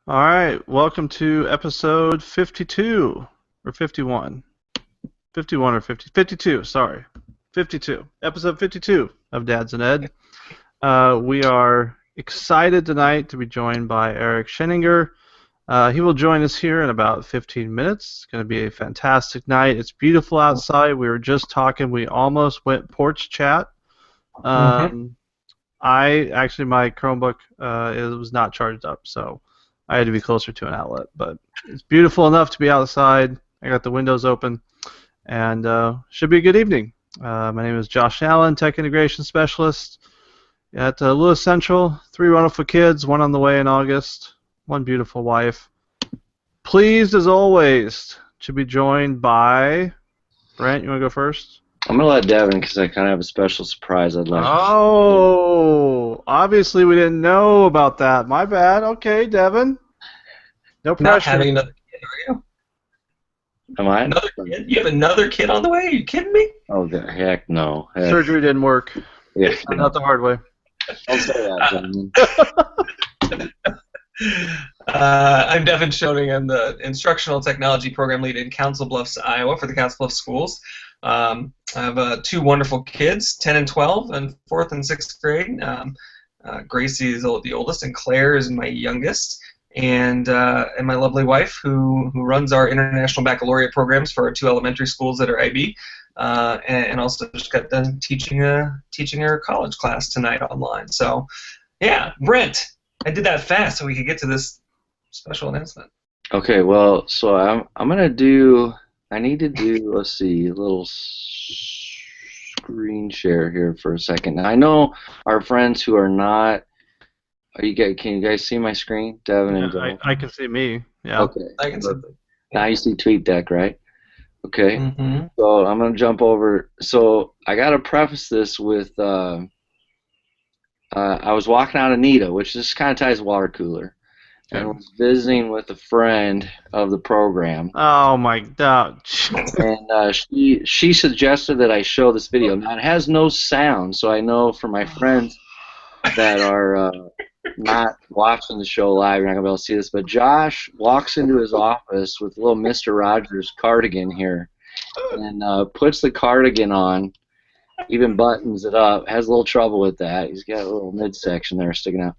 All right, welcome to episode 52 or 51. 51 or 50, 52, sorry. 52. Episode 52 of Dads and Ed. We are excited tonight to be joined by Eric Sheninger. He will join us here in about 15 minutes. It's going to be a fantastic night. It's beautiful outside. We were just talking. We almost went porch chat. My Chromebook it was not charged up, so I had to be closer to an outlet. But it's beautiful enough to be outside. I got the windows open, and should be a good evening. My name is Josh Allen, Tech Integration Specialist at Lewis Central. 3 wonderful kids, 1 on the way in August, 1 beautiful wife. Pleased, as always, to be joined by Brent. You want to go first? I'm going to let Devin because I kind of have a special surprise I'd like to Oh, obviously we didn't know about that. My bad. Okay, Devin. No pressure. Not having another kid, are you? Am I? Another kid? You have another kid on the way? Are you kidding me? Oh, heck no. Heck. Surgery didn't work. Yeah. Not the hard way. Don't say that, gentlemen. I'm Devin Schoening. I'm the Instructional Technology Program Lead in Council Bluffs, Iowa for the Council Bluffs Schools. I have 2 wonderful kids, 10 and 12, and 4th and 6th grade. Gracie is the oldest, and Claire is my youngest. And my lovely wife, who runs our international baccalaureate programs for our 2 elementary schools that are IB, and also just got done teaching her college class tonight online. So, yeah, Brent, I did that fast so we could get to this special announcement. Okay, well, so I'm going to do, I need to do, let's see, a little screen share here for a second. Now, I know our friends who are not, can you guys see my screen, Devin and Joel? I can see me. Yeah. Okay. I can see. Now you see TweetDeck, right? Okay. Mm-hmm. So I'm going to jump over. So I got to preface this with I was walking out of Nita, which just kind of ties water cooler, and was visiting with a friend of the program. Oh my God. And she suggested that I show this video. Now it has no sound, so I know for my friends that are not watching the show live, you're not gonna be able to see this. But Josh walks into his office with a little Mr. Rogers cardigan here, and puts the cardigan on, even buttons it up. Has a little trouble with that. He's got a little midsection there sticking out,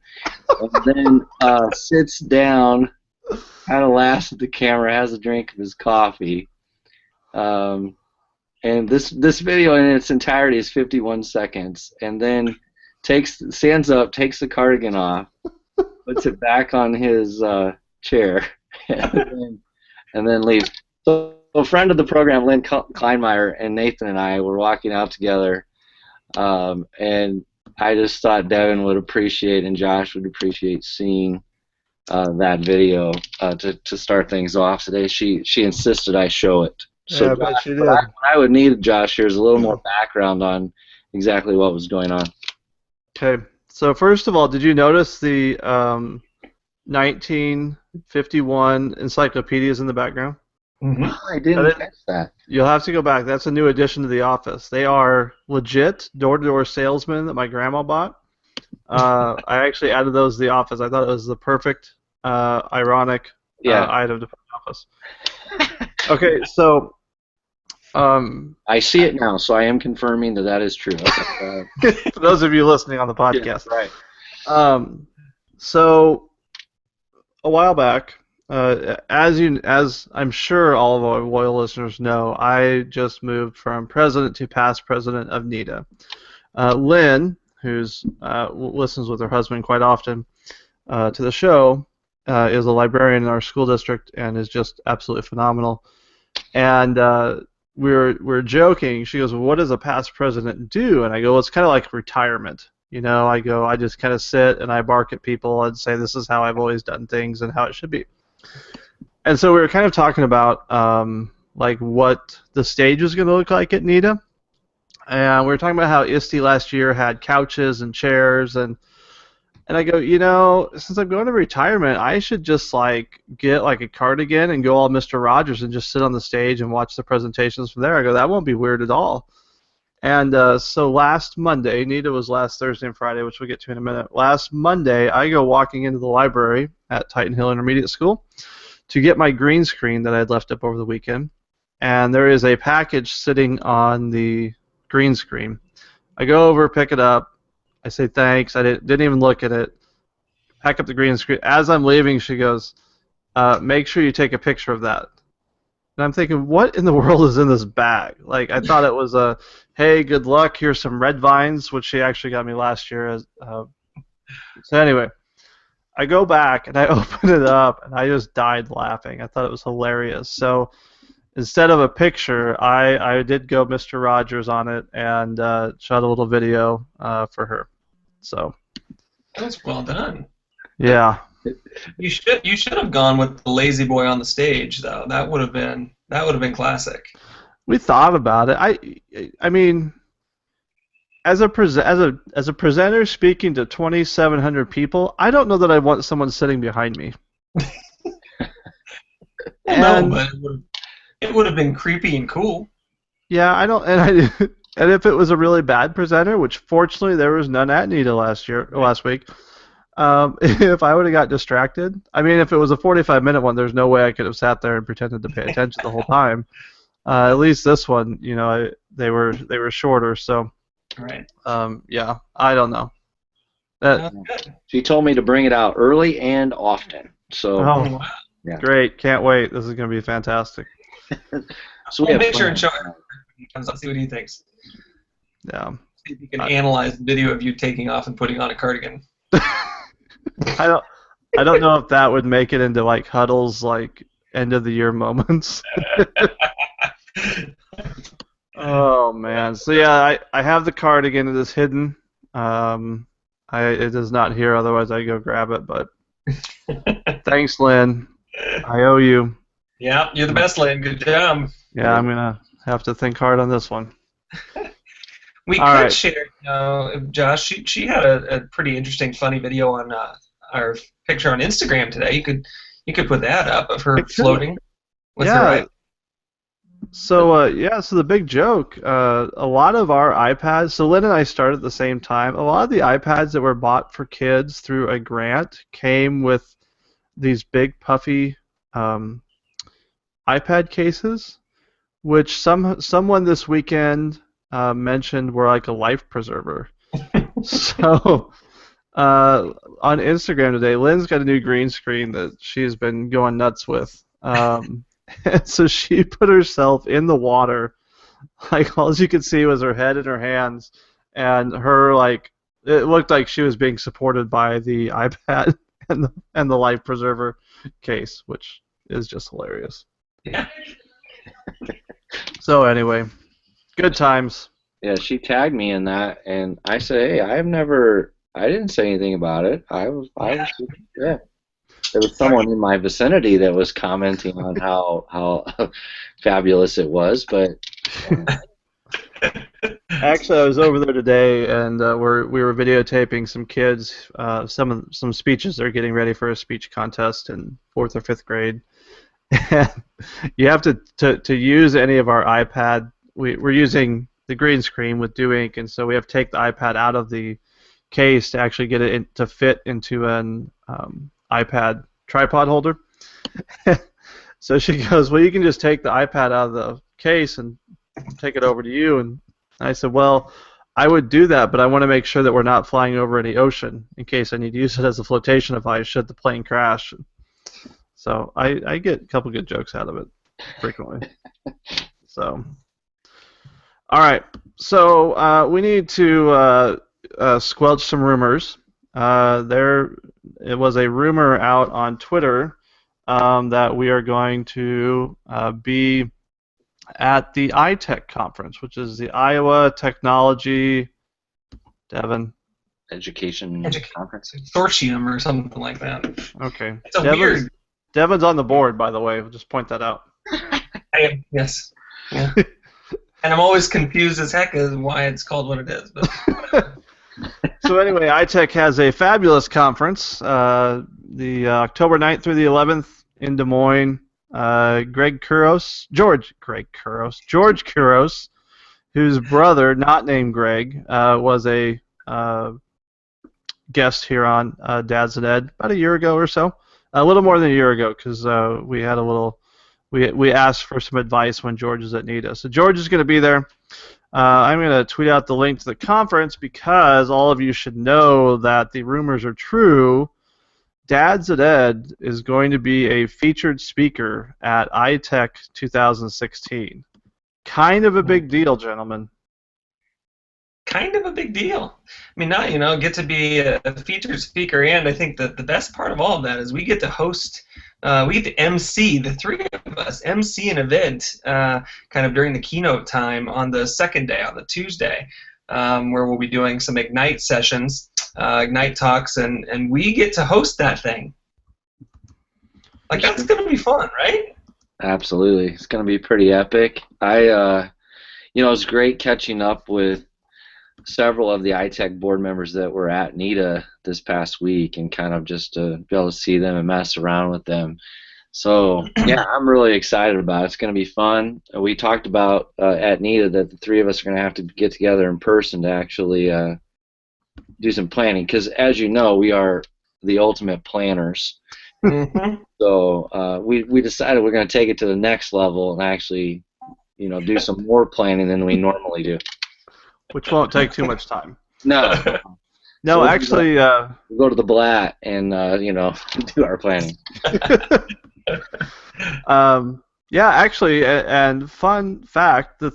and then sits down, kind of laughs at the camera, has a drink of his coffee. And this video in its entirety is 51 seconds, and then stands up, takes the cardigan off, puts it back on his chair, and then leaves. So a friend of the program, Lynn Kleinmeyer, and Nathan and I were walking out together, and I just thought Devin would appreciate and Josh would appreciate seeing that video to start things off today. She insisted I show it. So Yeah, I bet you did. what I would need, Josh, here is a little more background on exactly what was going on. Okay. So first of all, did you notice the 1951 encyclopedias in the background? Mm-hmm. I didn't catch that. You'll have to go back. That's a new addition to the office. They are legit door-to-door salesmen that my grandma bought. I actually added those to the office. I thought it was the perfect, ironic item to put in the office. Okay, so I see it now, so I am confirming that is true. for those of you listening on the podcast, right. So a while back, as I'm sure all of our loyal listeners know, I just moved from president to past president of NIDA. Lynn, who's listens with her husband quite often to the show, is a librarian in our school district and is just absolutely phenomenal. And we're joking. She goes, well, what does a past president do? And I go, well, it's kind of like retirement. You know, I just kind of sit and I bark at people and say this is how I've always done things and how it should be. And so we were kind of talking about like what the stage was going to look like at NIDA. And we were talking about how ISTE last year had couches and chairs, and I go, you know, since I'm going to retirement, I should just like get like a cardigan and go all Mr. Rogers and just sit on the stage and watch the presentations from there. I go, that won't be weird at all. And so last Monday, Nita was last Thursday and Friday, which we'll get to in a minute. Last Monday, I go walking into the library at Titan Hill Intermediate School to get my green screen that I had left up over the weekend. And there is a package sitting on the green screen. I go over, pick it up. I say thanks. I didn't even look at it. Pack up the green screen. As I'm leaving, she goes, make sure you take a picture of that. And I'm thinking, what in the world is in this bag? Like, I thought it was a, hey, good luck, here's some red vines, which she actually got me last year. So anyway, I go back and I open it up, and I just died laughing. I thought it was hilarious. So instead of a picture, I did go Mr. Rogers on it and shot a little video for her. So That's well done. yeah. You should have gone with the lazy boy on the stage, though. That would have been classic. We thought about it. I mean, as a presenter speaking to 2,700 people, I don't know that I want someone sitting behind me. No, but it would have been creepy and cool. Yeah, I don't, and if it was a really bad presenter, which fortunately there was none at Nita last week. If I would have got distracted, I mean, if it was a 45-minute one, there's no way I could have sat there and pretended to pay attention the whole time. At least this one, they were shorter, so. Right. Yeah, I don't know. She told me to bring it out early and often. So. Oh, wow. Yeah. Great! Can't wait. This is going to be fantastic. So We'll make sure and show him when he comes out, see what he thinks. Yeah. See if he can analyze the video of you taking off and putting on a cardigan. I don't know if that would make it into like Huddle's like end of the year moments. Oh man. So yeah, I have the cardigan. It is hidden. It is not here. Otherwise, I'd go grab it. But thanks, Lynn. I owe you. Yeah, you're the best, Lynn. Good job. Yeah, I'm gonna have to think hard on this one. We All could right. share, Josh. She had a pretty interesting, funny video on our picture on Instagram today. You could put that up of her floating with her iPad. So so the big joke, a lot of our iPads. So Lynn and I started at the same time. A lot of the iPads that were bought for kids through a grant came with these big puffy iPad cases, which someone this weekend mentioned were like a life preserver. So on Instagram today, Lynn's got a new green screen that she's been going nuts with. And so she put herself in the water, like all you could see was her head and her hands, and her it looked like she was being supported by the iPad and the life preserver case, which is just hilarious. Yeah. So anyway, good times. Yeah, she tagged me in that, and I said, "Hey, I didn't say anything about it. Yeah." There was someone in my vicinity that was commenting on how fabulous it was, but. Actually, I was over there today, and we were videotaping some kids, some speeches. They're getting ready for a speech contest in 4th or 5th grade. And you have to use any of our iPad. We're using the green screen with Dew Ink, and so we have to take the iPad out of the case to actually get it to fit into an iPad tripod holder. So she goes, well, you can just take the iPad out of the case and take it over to you. And I said, well, I would do that, but I want to make sure that we're not flying over any ocean in case I need to use it as a flotation device should the plane crash. So I get a couple good jokes out of it frequently. So, all right. So we need to squelch some rumors. It was a rumor out on Twitter that we are going to be at the iTech conference, which is the Iowa Technology, Devin. Education conference. Consortium or something like that. Okay. It's weird. Devin's on the board, by the way. We'll just point that out. I am, yes. Yeah. And I'm always confused as heck as why it's called what it is. But So anyway, iTech has a fabulous conference, the October 9th through the 11th in Des Moines. George Couros, whose brother, not named Greg, was a guest here on Dad's and Ed about a year ago or so. A little more than a year ago, because we had a little. We asked for some advice when George was at NIDA. So George is going to be there. I'm going to tweet out the link to the conference because all of you should know that the rumors are true. Dad's at Ed is going to be a featured speaker at iTech 2016. Kind of a big deal, gentlemen. Kind of a big deal. I mean, not get to be a featured speaker, and I think that the best part of all of that is we get to host, we get to MC, the three of us, MC an event kind of during the keynote time on the second day, on the Tuesday, where we'll be doing some Ignite sessions, Ignite talks, and we get to host that thing. Like, that's going to be fun, right? Absolutely. It's going to be pretty epic. It's great catching up with several of the iTech board members that were at NIDA this past week and kind of just to be able to see them and mess around with them. So, yeah, I'm really excited about it. It's going to be fun. We talked about at NIDA that the three of us are going to have to get together in person to actually do some planning because, as you know, we are the ultimate planners. Mm-hmm. So we decided we're going to take it to the next level and actually, do some more planning than we normally do. Which won't take too much time. No. No, So actually... we'll go to the Blatt and, do our planning. Yeah, actually, and fun fact, the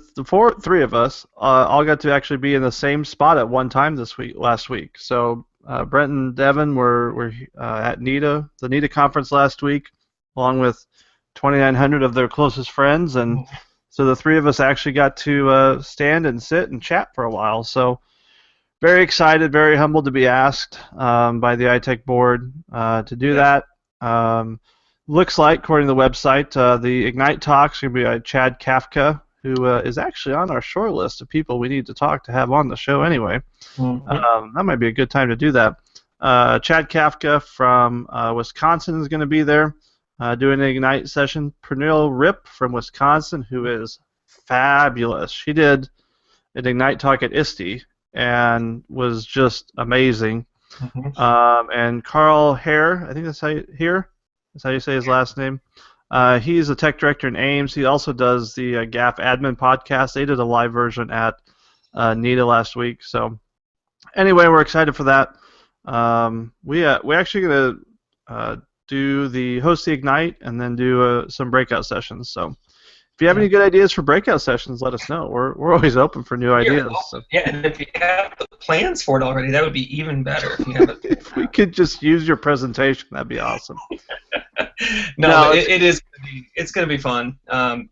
three of us all got to actually be in the same spot at one time last week. So Brent and Devin were at NIDA, the NIDA conference last week, along with 2,900 of their closest friends, and so the three of us actually got to stand and sit and chat for a while. So very excited, very humbled to be asked by the iTech board to do that. Looks like, according to the website, the Ignite talks are going to be by Chad Kafka, who is actually on our short list of people we need to have on the show anyway. Mm-hmm. That might be a good time to do that. Chad Kafka from Wisconsin is going to be there doing an Ignite session. Pernille Rip from Wisconsin, who is fabulous. She did an Ignite talk at ISTE and was just amazing. Mm-hmm. And Carl Hare, I think that's how you say his last name. He's a tech director in Ames. He also does the GAF admin podcast. They did a live version at NIDA last week. So anyway, we're excited for that. We're actually going to host the Ignite and then do some breakout sessions. So if you have any good ideas for breakout sessions, let us know. We're always open for new ideas. So. Yeah, and if you have the plans for it already, that would be even better. If you have it. If we could just use your presentation, that'd be awesome. No, it's going to be fun.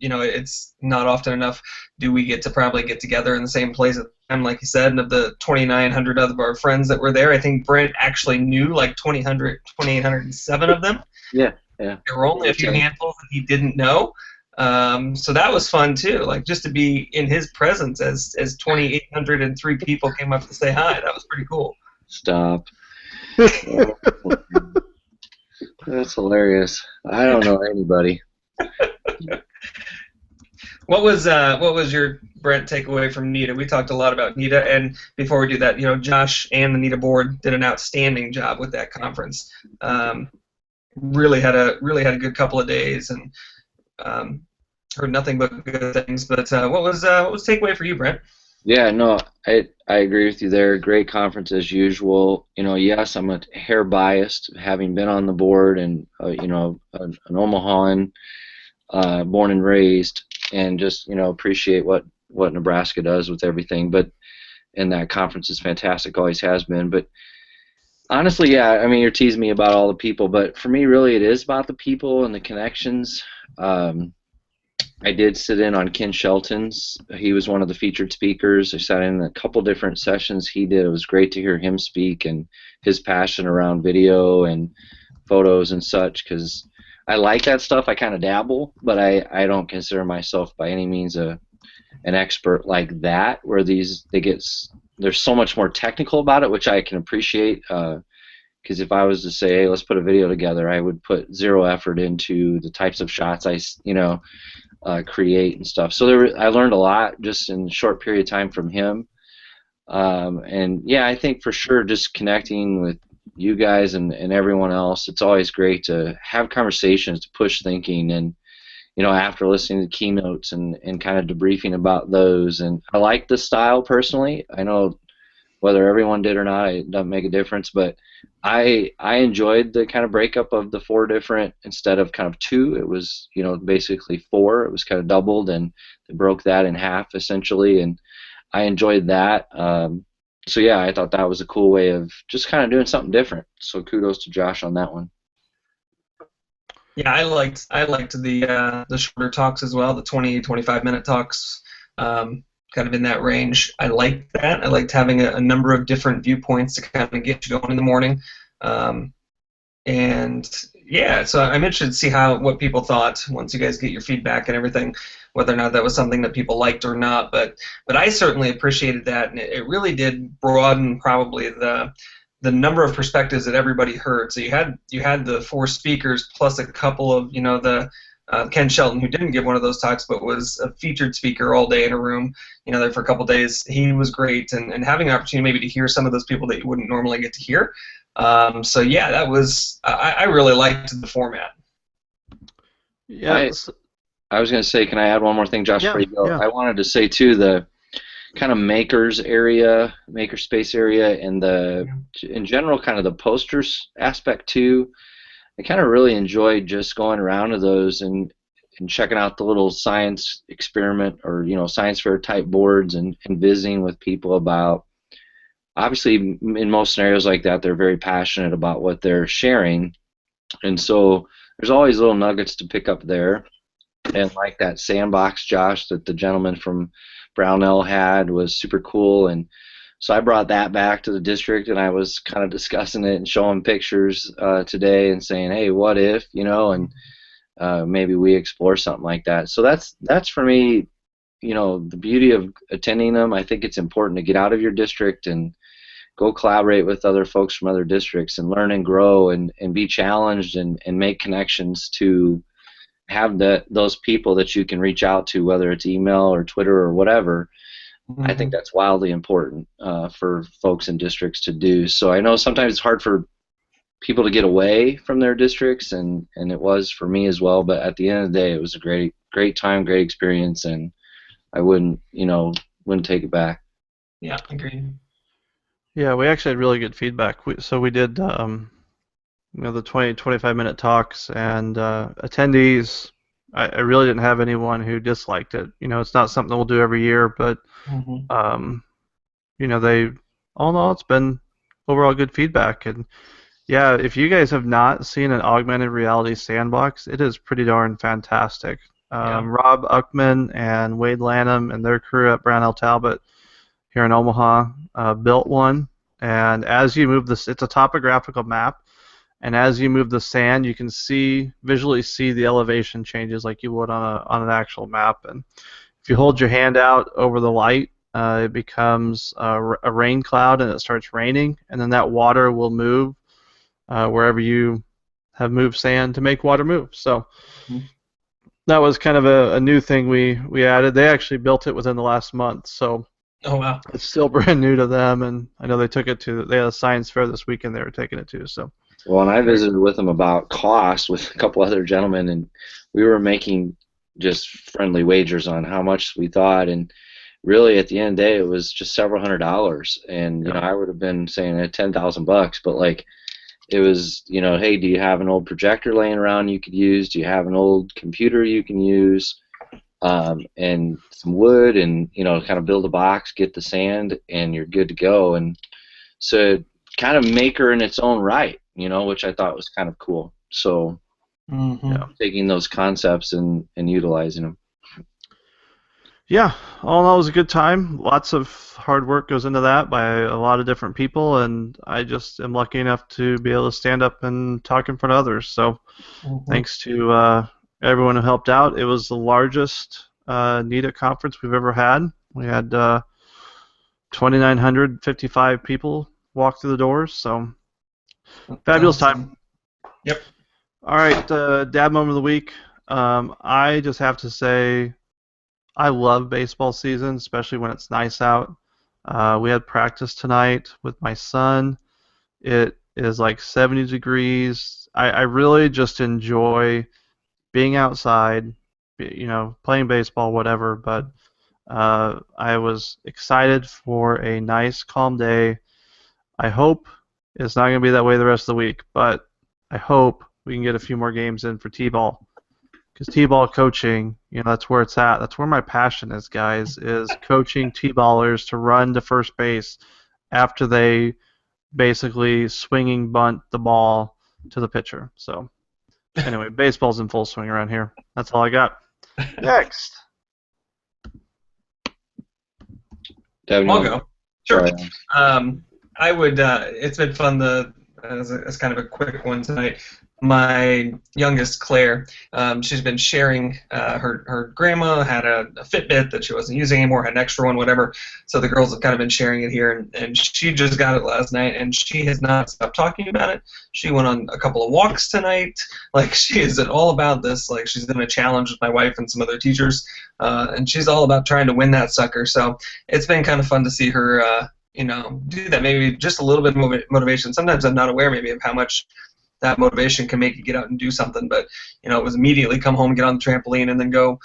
It's not often enough do we get to probably get together in the same place at the time, like you said, and of the 2,900 of our friends that were there, I think Brent actually knew like 2,807 of them. Yeah. There were only a few handfuls that he didn't know. So that was fun too, like just to be in his presence as 2,803 people came up to say hi. That was pretty cool. Stop. That's hilarious. I don't know anybody. What was your Brent takeaway from NIDA? We talked a lot about NIDA, and before we do that, Josh and the NIDA board did an outstanding job with that conference. Really had a good couple of days, and heard nothing but good things. But what was takeaway for you, Brent? Yeah, no, I agree with you there. Great conference as usual. Yes, I'm a hair biased, having been on the board and an Omahan, born and raised, and just appreciate what Nebraska does with everything. And that conference is fantastic, always has been. But honestly, yeah, I mean, you're teasing me about all the people, but for me, really, it is about the people and the connections. I did sit in on Ken Shelton's. He was one of the featured speakers. I sat in a couple different sessions he did. It was great to hear him speak and his passion around video and photos and such, because I like that stuff. I kind of dabble, but I don't consider myself by any means an expert like that, where there's so much more technical about it, which I can appreciate, because if I was to say, hey, let's put a video together, I would put zero effort into the types of shots create and stuff. So I learned a lot just in a short period of time from him. And yeah, I think for sure just connecting with you guys and everyone else, it's always great to have conversations to push thinking. And after listening to keynotes and kind of debriefing about those, and I like the style personally. I know whether everyone did or not, it doesn't make a difference, but I enjoyed the kind of breakup of the 4 different instead of kind of 2. It was basically 4. It was kind of doubled, and they broke that in half essentially, and I enjoyed that. So yeah, I thought that was a cool way of just kind of doing something different. So kudos to Josh on that one. Yeah, I liked the shorter talks as well, the 20-25 minute talks, kind of in that range. I liked that. I liked having a number of different viewpoints to kind of get you going in the morning. And yeah, so I'm interested to see what people thought once you guys get your feedback and everything, whether or not that was something that people liked or not. But I certainly appreciated that, and it really did broaden probably the number of perspectives that everybody heard. So you had the 4 speakers plus a couple of the Ken Shelton, who didn't give one of those talks but was a featured speaker all day in a room there for a couple of days. He was great, and having an opportunity maybe to hear some of those people that you wouldn't normally get to hear. So yeah, that was I really liked the format. Yeah. I was going to say, can I add one more thing, Josh, before you go? Yeah. I wanted to say too, the kind of makerspace area, and in general kind of the posters aspect too. I kind of really enjoyed just going around to those and checking out the little science experiment or science fair type boards and visiting with people about. Obviously, in most scenarios like that, they're very passionate about what they're sharing, and so there's always little nuggets to pick up there. And like that sandbox, Josh, that the gentleman from Brownell had was super cool, and so I brought that back to the district, and I was kind of discussing it and showing pictures today and saying, hey, what if, and maybe we explore something like that. So that's for me, the beauty of attending them. I think it's important to get out of your district and go collaborate with other folks from other districts and learn and grow and be challenged and make connections to have those people that you can reach out to, whether it's email or Twitter or whatever. Mm-hmm. I think that's wildly important for folks in districts to do. So I know sometimes it's hard for people to get away from their districts, and it was for me as well. But at the end of the day, it was a great time, great experience, and I wouldn't take it back. Yeah, agreed. Yeah, we actually had really good feedback. We did the 20-25 minute talks, and attendees, I really didn't have anyone who disliked it. It's not something we'll do every year, but they all know it's been overall good feedback. And yeah, if you guys have not seen an augmented reality sandbox, it is pretty darn fantastic. Rob Uckman and Wade Lanham and their crew at Brownell Talbot here in Omaha built one, and as you move this, it's a topographical map. And as you move the sand, you can visually see the elevation changes like you would on an actual map. And if you hold your hand out over the light, it becomes a rain cloud, and it starts raining. And then that water will move wherever you have moved sand to make water move. So that was kind of a new thing we added. They actually built it within the last month. So oh wow, it's still brand new to them. And I know they had a science fair this weekend they were taking it to. So. Well, and I visited with them about cost with a couple other gentlemen, and we were making just friendly wagers on how much we thought, and really at the end of the day, it was just several $100s, and I would have been saying $10,000, but like it was, hey, do you have an old projector laying around you could use? Do you have an old computer you can use? And some wood, and kind of build a box, get the sand, and you're good to go. And so kind of maker in its own right. Which I thought was kind of cool. So, taking those concepts and utilizing them. Yeah, all in all, it was a good time. Lots of hard work goes into that by a lot of different people, and I just am lucky enough to be able to stand up and talk in front of others. So, thanks to everyone who helped out. It was the largest NEDA conference we've ever had. We had 2,955 people walk through the doors, so fabulous time. Yep. All right, Dad moment of the week. I just have to say I love baseball season, especially when it's nice out. We had practice tonight with my son. It is like 70 degrees. I really just enjoy being outside, playing baseball, whatever. But I was excited for a nice, calm day. I hope it's not going to be that way the rest of the week, but I hope we can get a few more games in for T-ball. Because T-ball coaching, that's where it's at. That's where my passion is, guys, is coaching T-ballers to run to first base after they basically swinging bunt the ball to the pitcher. So anyway, baseball's in full swing around here. That's all I got. Next. Devin, I'll go. Sure. Sorry. I would. It's been fun. As kind of a quick one tonight. My youngest, Claire, she's been sharing. Her grandma had a Fitbit that she wasn't using anymore, had an extra one, whatever. So the girls have kind of been sharing it here, and she just got it last night, and she has not stopped talking about it. She went on a couple of walks tonight. Like, she is all about this. Like, she's in a challenge with my wife and some other teachers, and she's all about trying to win that sucker. So it's been kind of fun to see her, do that. Maybe just a little bit of motivation. Sometimes I'm not aware maybe of how much that motivation can make you get out and do something, but it was immediately come home, get on the trampoline, and then go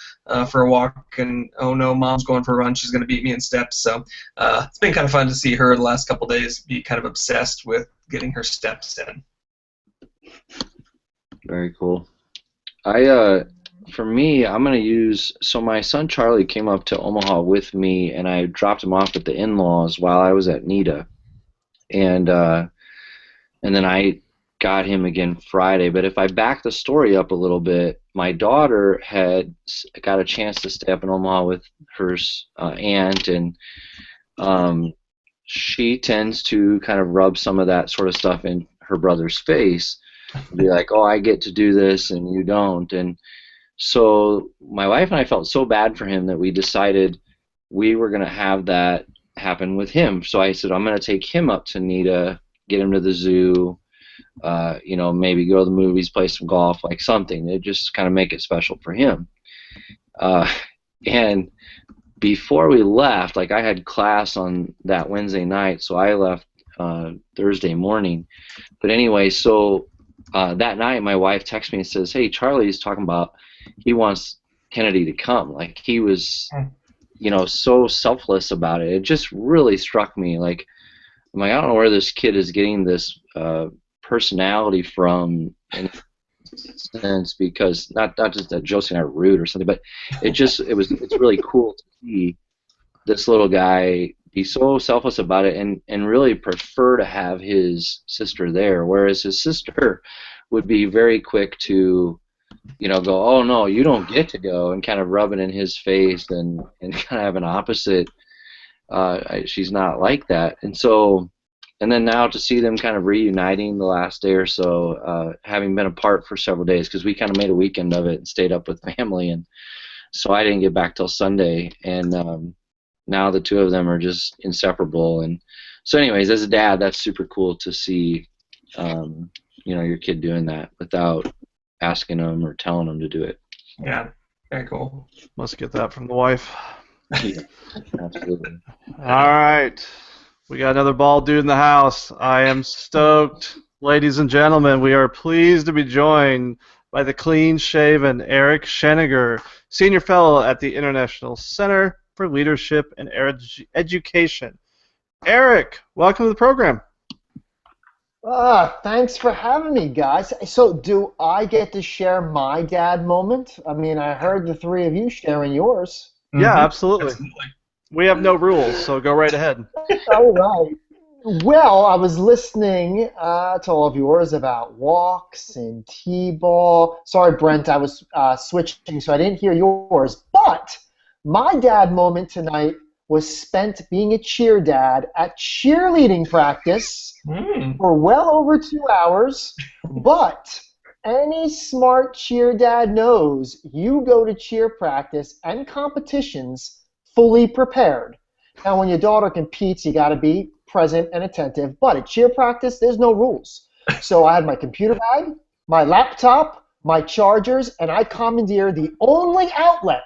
for a walk. And oh no, mom's going for a run; she's going to beat me in steps. So it's been kind of fun to see her the last couple days be kind of obsessed with getting her steps in. Very cool. For me, I'm going to use. So my son Charlie came up to Omaha with me, and I dropped him off at the in-laws while I was at NIDA, and then I got him again Friday. But if I back the story up a little bit, my daughter had got a chance to stay up in Omaha with her aunt, and she tends to kind of rub some of that sort of stuff in her brother's face, be like, oh, I get to do this and you don't. And so my wife and I felt so bad for him that we decided we were going to have that happen with him. So I said, I'm going to take him up to NIDA, get him to the zoo, maybe go to the movies, play some golf, like something. It just kind of make it special for him. And before we left, like I had class on that Wednesday night, so I left Thursday morning. But anyway, so that night my wife texts me and says, hey, Charlie's talking about he wants Kennedy to come. Like he was, so selfless about it. It just really struck me. Like, I'm like, I don't know where this kid is getting this personality from, in a sense, because not just that Josie and I are rude or something, but it's really cool to see this little guy be so selfless about it and really prefer to have his sister there, whereas his sister would be very quick to go, oh no, you don't get to go, and kind of rub it in his face and kind of have an opposite. She's not like that, and then now to see them kind of reuniting the last day or so, having been apart for several days, because we kind of made a weekend of it and stayed up with family, and so I didn't get back till Sunday, and now the two of them are just inseparable. And so anyways, as a dad, that's super cool to see your kid doing that without asking them or telling them to do it. Yeah, very cool. Must get that from the wife. Yeah, absolutely. All right. We got another bald dude in the house. I am stoked. Ladies and gentlemen, we are pleased to be joined by the clean-shaven Eric Sheninger, Senior Fellow at the International Center for Leadership and Education. Eric, welcome to the program. Thanks for having me, guys. So do I get to share my dad moment? I mean, I heard the three of you sharing yours. Yeah, absolutely. We have no rules, so go right ahead. All right. Well, I was listening to all of yours about walks and T-ball. Sorry, Brent, I was switching, so I didn't hear yours. But my dad moment tonight was spent being a cheer dad at cheerleading practice for well over 2 hours. But any smart cheer dad knows you go to cheer practice and competitions fully prepared. Now, when your daughter competes, you got to be present and attentive. But at cheer practice, there's no rules. So I had my computer bag, my laptop, my chargers, and I commandeered the only outlet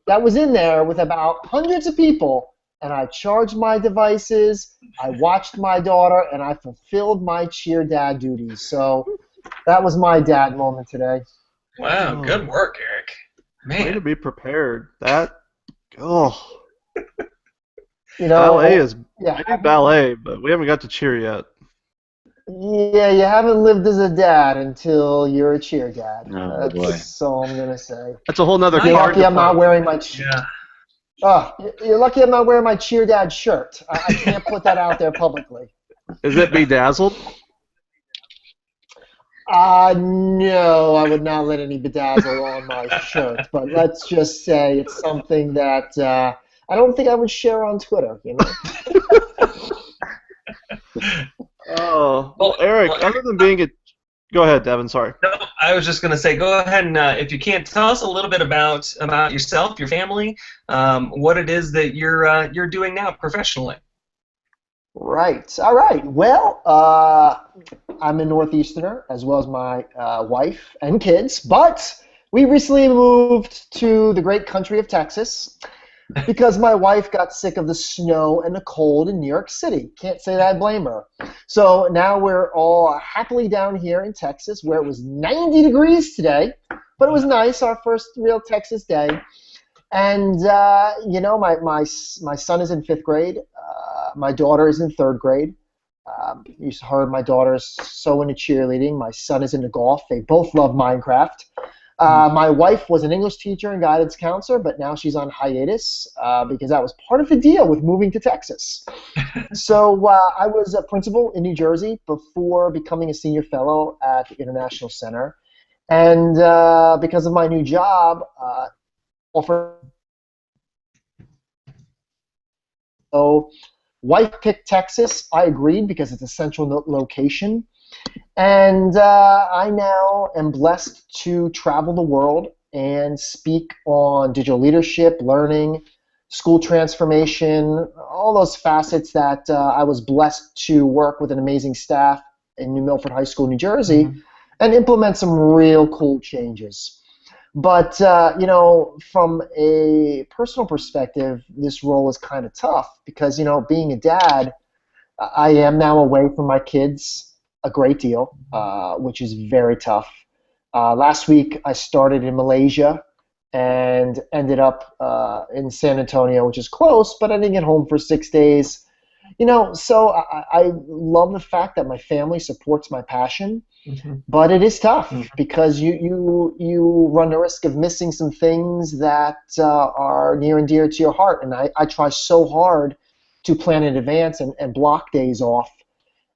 that was in there with about hundreds of people, and I charged my devices, I watched my daughter, and I fulfilled my cheer dad duties. So that was my dad moment today. Wow, good work, Eric. Way to Man. be prepared. That, oh, You know, ballet is, yeah, I do ballet, but we haven't got to cheer yet. yeah, you haven't lived as a dad until you're a cheer dad. Oh, boy. That's all I'm gonna say. That's a whole nother You're card lucky to I'm not play. wearing my Yeah. you're lucky I'm not wearing my cheer dad shirt. I can't put that out there publicly. Is it bedazzled? No, I would not let any bedazzle on my shirt. But let's just say it's something that I don't think I would share on Twitter. You know. Oh, well, Eric, other than being a... Go ahead, Devin, sorry. No, I was just going to say, go ahead and, if you can, tell us a little bit about yourself, your family, what it is that you're doing now professionally. Right. All right. Well, I'm a Northeasterner as well as my wife and kids, but we recently moved to the great country of Texas because my wife got sick of the snow and the cold in New York City. Can't say that I blame her. So now we're all happily down here in Texas where it was 90 degrees today, but it was nice, our first real Texas day. And, you know, my son is in 5th grade. My daughter is in 3rd grade. You heard my daughter's so into cheerleading. My son is into golf. They both love Minecraft. My wife was an English teacher and guidance counselor, but now she's on hiatus because that was part of the deal with moving to Texas. So I was a principal in New Jersey before becoming a senior fellow at the International Center. And because of my new job, offered. So wife picked Texas. I agreed because it's a central location. And I now am blessed to travel the world and speak on digital leadership, learning, school transformation, all those facets that I was blessed to work with an amazing staff in New Milford High School, New Jersey, and implement some real cool changes. But, you know, from a personal perspective, this role is kind of tough because, you know, being a dad, I am now away from my kids a great deal, which is very tough. Last week, I started in Malaysia and ended up in San Antonio, which is close, but I didn't get home for 6 days. You know, so I love the fact that my family supports my passion. But it is tough because you run the risk of missing some things that are near and dear to your heart. And I try so hard to plan in advance and block days off.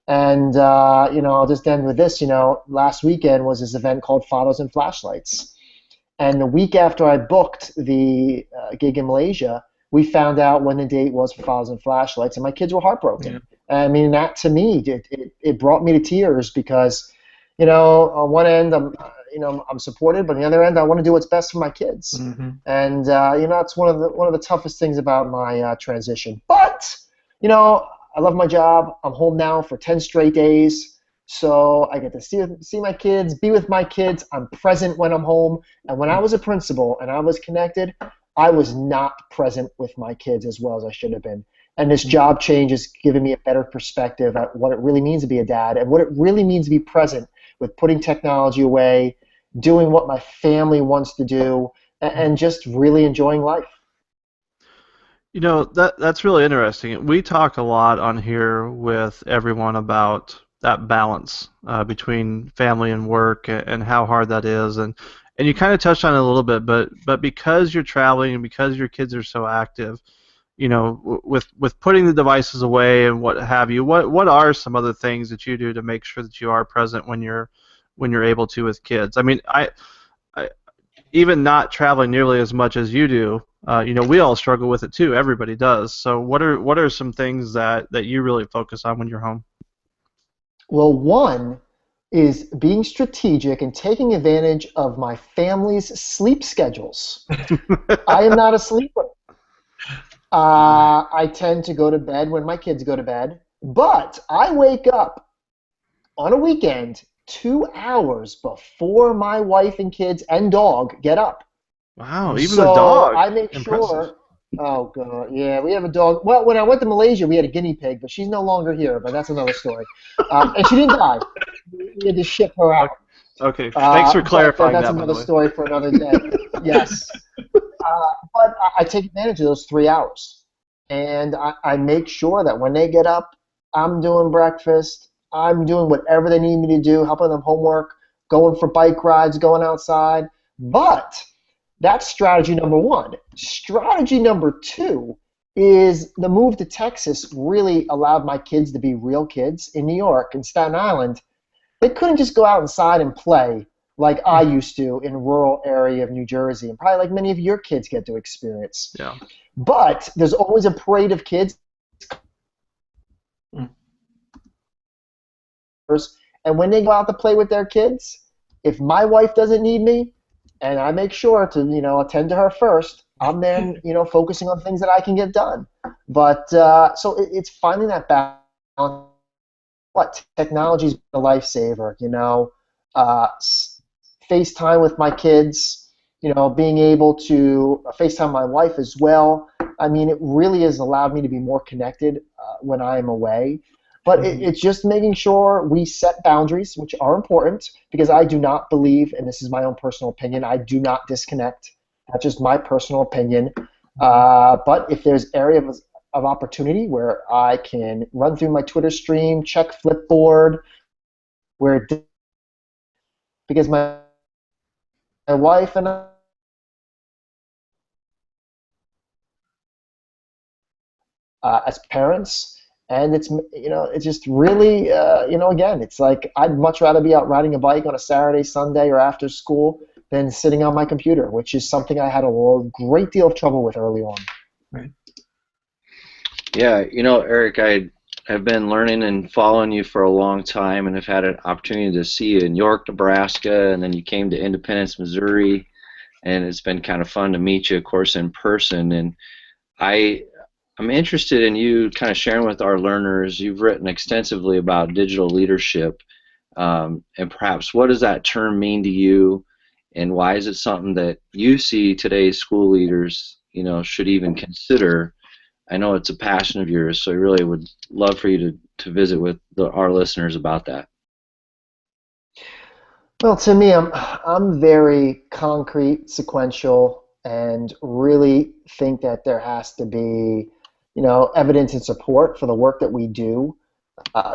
And, you know, I'll just end with this. You know, last weekend was this event called Photos and Flashlights. And the week after I booked the gig in Malaysia, we found out when the date was for Photos and Flashlights, and my kids were heartbroken. Yeah. I mean, that to me, it brought me to tears because, you know, on one end, I'm supported, but on the other end, I want to do what's best for my kids. And you know, it's one of the toughest things about my transition. But you know, I love my job. I'm home now for 10 straight days, so I get to see my kids, be with my kids. I'm present when I'm home. And when I was a principal and I was connected, I was not present with my kids as well as I should have been. And this job change has given me a better perspective at what it really means to be a dad and what it really means to be present with putting technology away, doing what my family wants to do, and just really enjoying life. You know, that's really interesting. We talk a lot on here with everyone about that balance between family and work and how hard that is. And you kind of touched on it a little bit, but because you're traveling and because your kids are so active, you know, with putting the devices away and what have you, what are some other things that you do to make sure that you are present when you're able to with kids? I mean, I even not traveling nearly as much as you do, you know, we all struggle with it too. Everybody does. So what are some things that you really focus on when you're home? Well, one is being strategic and taking advantage of my family's sleep schedules. I am not a sleeper. I tend to go to bed when my kids go to bed, but I wake up on a weekend 2 hours before my wife and kids and dog get up. Wow, even the So dog. I make Impressive. sure. Oh God, yeah, we have a dog. Well, when I went to Malaysia, we had a guinea pig, but she's no longer here. But that's another story. And she didn't die. We had to ship her out. Okay, thanks for But clarifying that's that, by the another way. story for another day. Yes. But I take advantage of those 3 hours, and I make sure that when they get up, I'm doing breakfast. I'm doing whatever they need me to do, helping them homework, going for bike rides, going outside. But that's strategy number one. Strategy number two is the move to Texas really allowed my kids to be real kids in New York and Staten Island. They couldn't just go out inside and play like I used to in a rural area of New Jersey, and probably like many of your kids get to experience. Yeah. But there's always a parade of kids, and when they go out to play with their kids, if my wife doesn't need me, and I make sure to attend to her first, I'm then focusing on things that I can get done. But so it's finding that balance. What technology's a lifesaver, FaceTime with my kids, being able to FaceTime my wife as well. I mean, it really has allowed me to be more connected when I am away. But it's just making sure we set boundaries, which are important, because I do not believe, and this is my own personal opinion, I do not disconnect. That's just my personal opinion. But if there's areas of opportunity where I can run through my Twitter stream, check Flipboard, because my wife and I, as parents, and it's just really, again, it's like I'd much rather be out riding a bike on a Saturday, Sunday, or after school than sitting on my computer, which is something I had a great deal of trouble with early on. Right. Yeah, Eric, I've been learning and following you for a long time, and have had an opportunity to see you in York, Nebraska, and then you came to Independence, Missouri, and it's been kind of fun to meet you, of course, in person. And I'm interested in you kind of sharing with our learners. You've written extensively about digital leadership, and perhaps what does that term mean to you, and why is it something that you see today's school leaders, should even consider? I know it's a passion of yours, so I really would love for you to visit with our listeners about that. Well, to me, I'm very concrete, sequential, and really think that there has to be, evidence and support for the work that we do.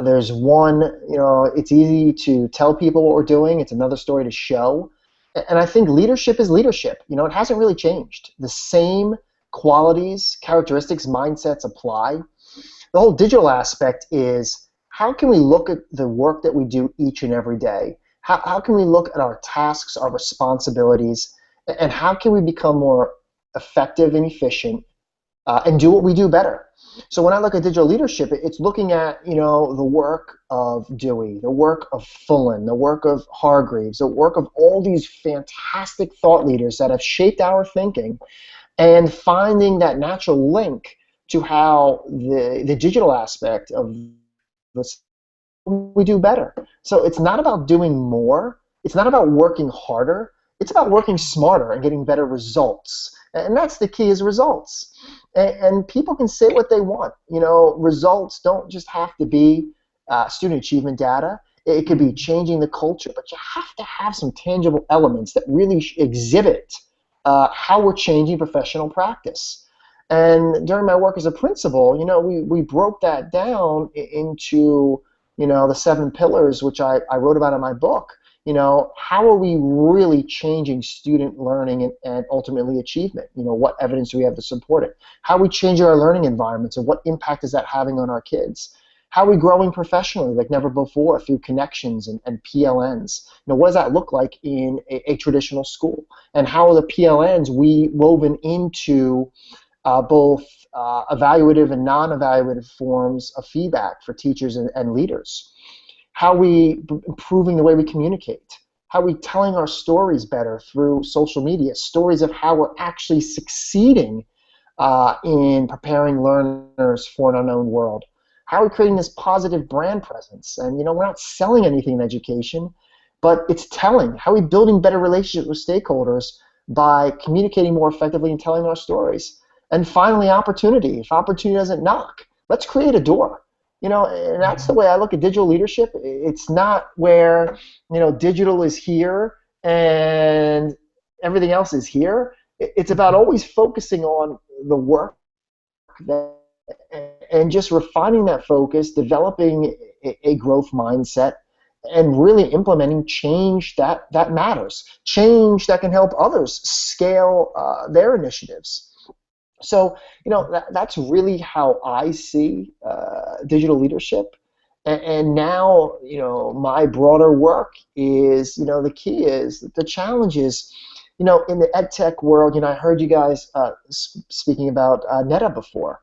There's one, it's easy to tell people what we're doing. It's another story to show. And I think leadership is leadership. It hasn't really changed. The same qualities, characteristics, mindsets apply. The whole digital aspect is how can we look at the work that we do each and every day? How can we look at our tasks, our responsibilities, and how can we become more effective and efficient and do what we do better? So when I look at digital leadership, it's looking at the work of Dewey, the work of Fullen, the work of Hargreaves, the work of all these fantastic thought leaders that have shaped our thinking, and finding that natural link to how the digital aspect of this we do better. So it's not about doing more. It's not about working harder. It's about working smarter and getting better results. And that's the key, is results. And people can say what they want. Results don't just have to be student achievement data. It could be changing the culture, but you have to have some tangible elements that really exhibit how we're changing professional practice. And during my work as a principal, we broke that down into the 7 pillars, which I wrote about in my book. How are we really changing student learning and ultimately achievement? What evidence do we have to support it? How are we changing our learning environments, and what impact is that having on our kids? How are we growing professionally like never before through connections and PLNs? What does that look like in a traditional school? And how are the PLNs woven into both evaluative and non-evaluative forms of feedback for teachers and leaders? How are we improving the way we communicate? How are we telling our stories better through social media, stories of how we're actually succeeding in preparing learners for an unknown world? How are we creating this positive brand presence? And we're not selling anything in education. but it's telling. How are we building better relationships with stakeholders by communicating more effectively and telling our stories? And finally, opportunity. If opportunity doesn't knock, let's create a door. And that's the way I look at digital leadership. It's not where, digital is here and everything else is here. It's about always focusing on the work and just refining that focus, developing a growth mindset, and really implementing change that matters, change that can help others scale their initiatives. So, that's really how I see digital leadership. And now, my broader work is, the key is, the challenge is, in the ed tech world, I heard you guys speaking about NETA before.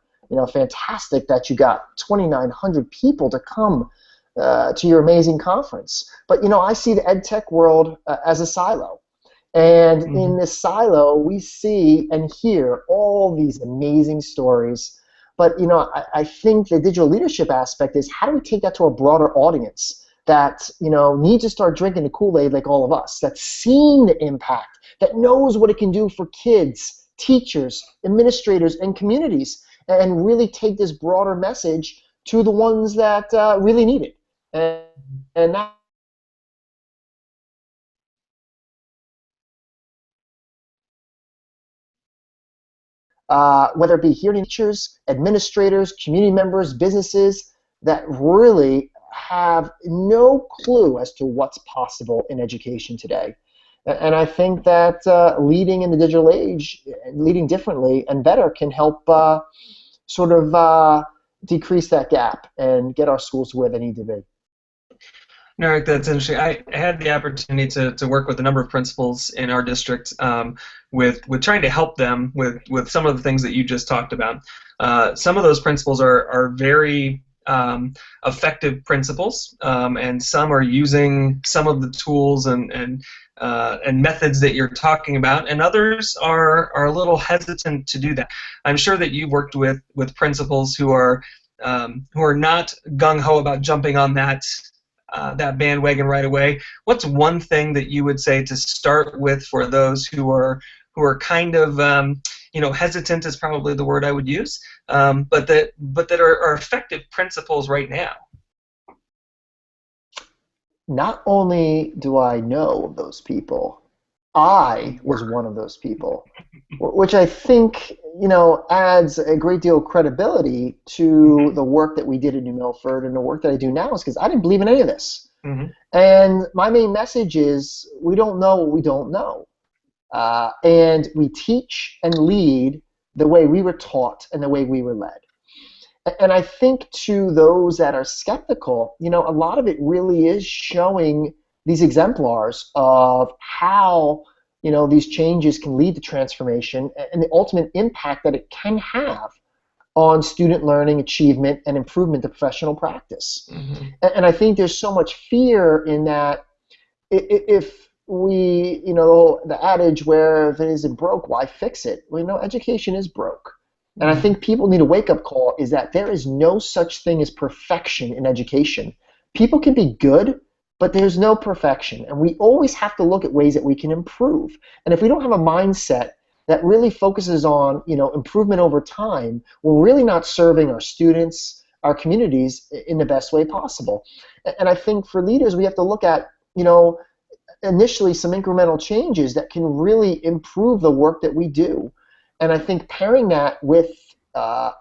Fantastic that you got 2,900 people to come to your amazing conference. But, I see the ed tech world as a silo. And in this silo, we see and hear all these amazing stories. But, I think the digital leadership aspect is, how do we take that to a broader audience that, needs to start drinking the Kool-Aid like all of us, that's seen the impact, that knows what it can do for kids, teachers, administrators, and communities, and really take this broader message to the ones that really need it. And that whether it be hearing teachers, administrators, community members, businesses that really have no clue as to what's possible in education today. And I think that leading in the digital age, leading differently and better, can help decrease that gap and get our schools to where they need to be. No, Eric, that's interesting. I had the opportunity to work with a number of principals in our district with trying to help them with some of the things that you just talked about. Some of those principals are very effective principals, and some are using some of the tools and methods that you're talking about, and others are a little hesitant to do that. I'm sure that you've worked with principals who are not gung-ho about jumping on that bandwagon right away. What's one thing that you would say to start with for those who are kind of hesitant is probably the word I would use, but that are effective principles right now? Not only do I know those people, I was one of those people, which I think adds a great deal of credibility to the work that we did in New Milford, and the work that I do now is because I didn't believe in any of this. And my main message is, we don't know what we don't know, and we teach and lead the way we were taught and the way we were led. And I think to those that are skeptical, a lot of it really is showing these exemplars of how these changes can lead to transformation and the ultimate impact that it can have on student learning, achievement, and improvement of professional practice. And I think there's so much fear in that. If we, the adage where if it isn't broke, why fix it? Well, education is broke. And I think people need a wake-up call, is that there is no such thing as perfection in education. People can be good, but there's no perfection. And we always have to look at ways that we can improve. And if we don't have a mindset that really focuses on, improvement over time, we're really not serving our students, our communities in the best way possible. And I think for leaders, we have to look at, initially some incremental changes that can really improve the work that we do. And I think pairing that with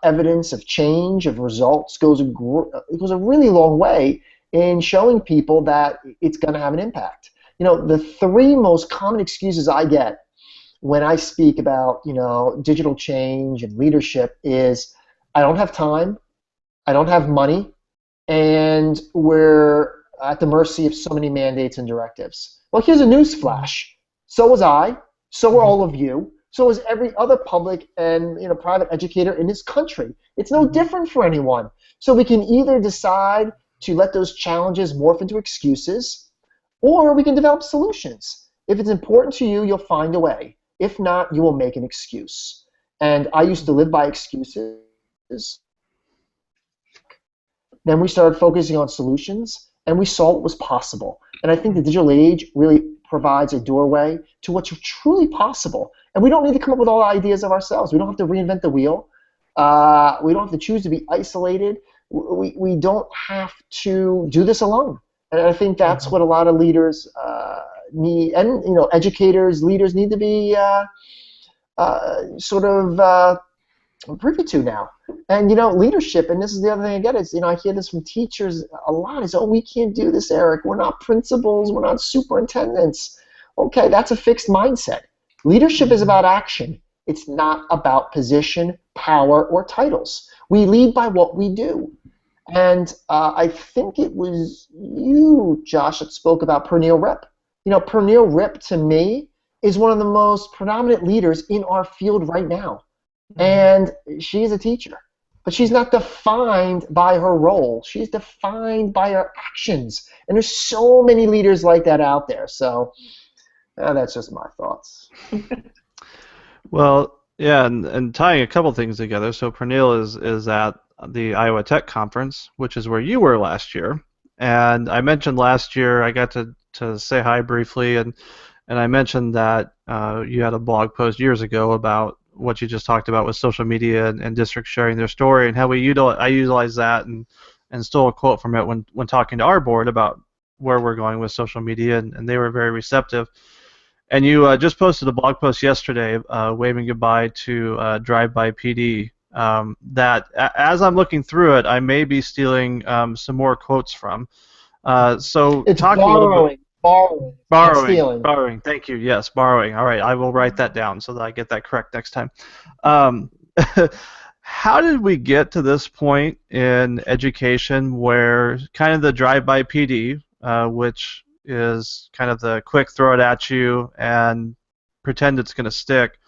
evidence of change, of results, goes a really long way in showing people that it's going to have an impact. The three most common excuses I get when I speak about digital change and leadership is, I don't have time, I don't have money, and we're at the mercy of so many mandates and directives. Well, here's a news flash. So was I, so were all of you, so is every other public and private educator in this country. It's no different for anyone. So we can either decide to let those challenges morph into excuses, or we can develop solutions. If it's important to you, you'll find a way. If not, you will make an excuse. And I used to live by excuses. Then we started focusing on solutions, and we saw what was possible. And I think the digital age really provides a doorway to what's truly possible. And we don't need to come up with all the ideas of ourselves. We don't have to reinvent the wheel. We don't have to choose to be isolated. We don't have to do this alone. And I think that's what a lot of leaders need, and educators, leaders need to be privy to now. And leadership, and this is the other thing I get is I hear this from teachers a lot is, oh, we can't do this, Eric. We're not principals. We're not superintendents. Okay, that's a fixed mindset. Leadership is about action. It's not about position, power, or titles. We lead by what we do. And I think it was you, Josh, that spoke about Pernille Rip. Pernille Rip, to me, is one of the most predominant leaders in our field right now. And she's a teacher. But she's not defined by her role. She's defined by her actions. And there's so many leaders like that out there. So that's just my thoughts. Well, yeah, and tying a couple things together. So Pernille is at the Iowa Tech Conference, which is where you were last year. And I mentioned last year I got to say hi briefly, and I mentioned that you had a blog post years ago about what you just talked about with social media and districts sharing their story, and how I utilize that and stole a quote from it when talking to our board about where we're going with social media, and they were very receptive. And you just posted a blog post yesterday waving goodbye to Drive-By PD. That as I'm looking through it, I may be stealing some more quotes from. So it's talk borrowing, a little bit. Borrowing. Borrowing. Thank you. Yes, borrowing. All right, I will write that down so that I get that correct next time. How did we get to this point in education where kind of the drive-by PD, which is kind of the quick throw it at you and pretend it's going to stick,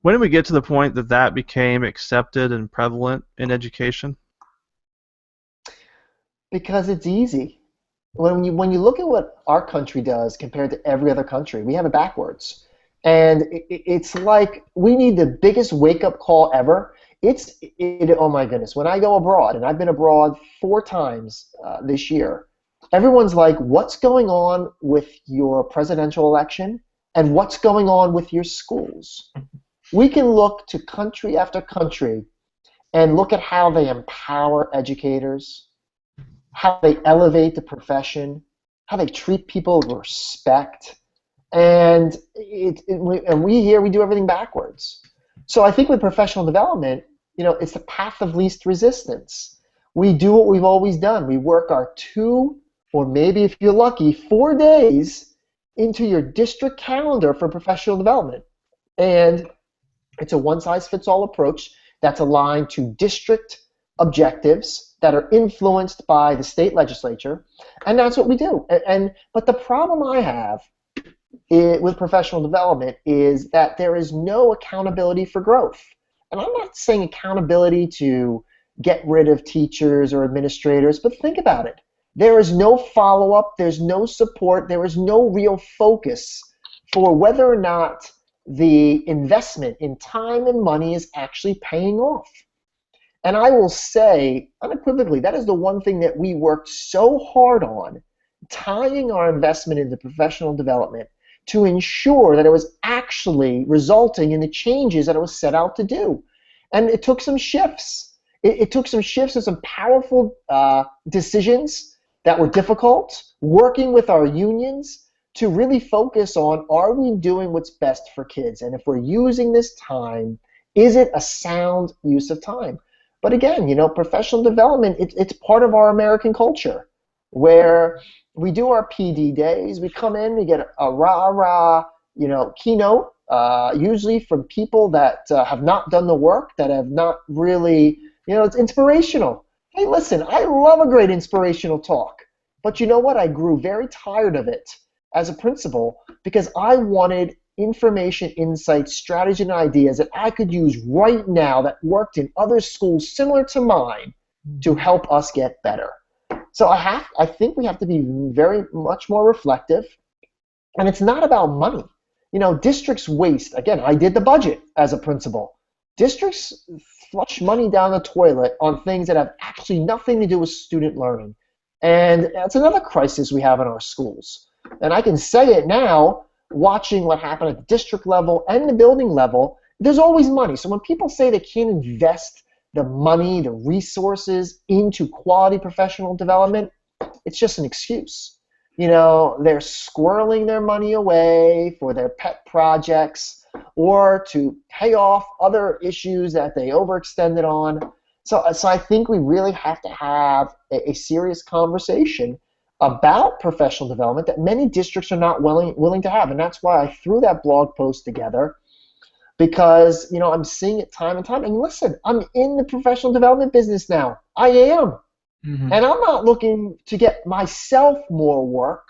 when did we get to the point that became accepted and prevalent in education? Because it's easy. When you look at what our country does compared to every other country, we have it backwards. And it's like we need the biggest wake-up call ever. Oh my goodness, when I go abroad, and I've been abroad 4 times this year, everyone's like, what's going on with your presidential election and what's going on with your schools? We can look to country after country and look at how they empower educators, how they elevate the profession, how they treat people with respect, and we here we do everything backwards. So I think with professional development, it's the path of least resistance. We do what we've always done. We work our 2, or maybe if you're lucky, 4 days into your district calendar for professional development, and it's a one-size-fits-all approach that's aligned to district objectives that are influenced by the state legislature, and that's what we do. But the problem I have with professional development is that there is no accountability for growth. And I'm not saying accountability to get rid of teachers or administrators, but think about it. There is no follow-up, there's no support, there is no real focus for whether or not the investment in time and money is actually paying off. And I will say unequivocally, that is the one thing that we worked so hard on, tying our investment into professional development to ensure that it was actually resulting in the changes that it was set out to do. And it took some shifts. It took some shifts and some powerful decisions that were difficult, working with our unions to really focus on, are we doing what's best for kids? And if we're using this time, is it a sound use of time? But again, professional development, it's part of our American culture, where we do our PD days, we come in, we get a rah-rah, keynote, usually from people that have not done the work, that have not really, it's inspirational. Hey, listen, I love a great inspirational talk, but you know what? I grew very tired of it as a principal because I wanted information, insights, strategy, and ideas that I could use right now that worked in other schools similar to mine to help us get better. So I think we have to be very much more reflective, and it's not about money. Districts waste. Again, I did the budget as a principal. Districts flush money down the toilet on things that have actually nothing to do with student learning. And that's another crisis we have in our schools. And I can say it now, watching what happened at the district level and the building level, there's always money. So when people say they can't invest the money, the resources into quality professional development, it's just an excuse. You know, they're squirreling their money away for their pet projects or to pay off other issues that they overextended on. So I think we really have to have a serious conversation about professional development that many districts are not willing to have. And that's why I threw that blog post together, because, you know, I'm seeing it time and time. And listen, I'm in the professional development business now. I am. Mm-hmm. And I'm not looking to get myself more work.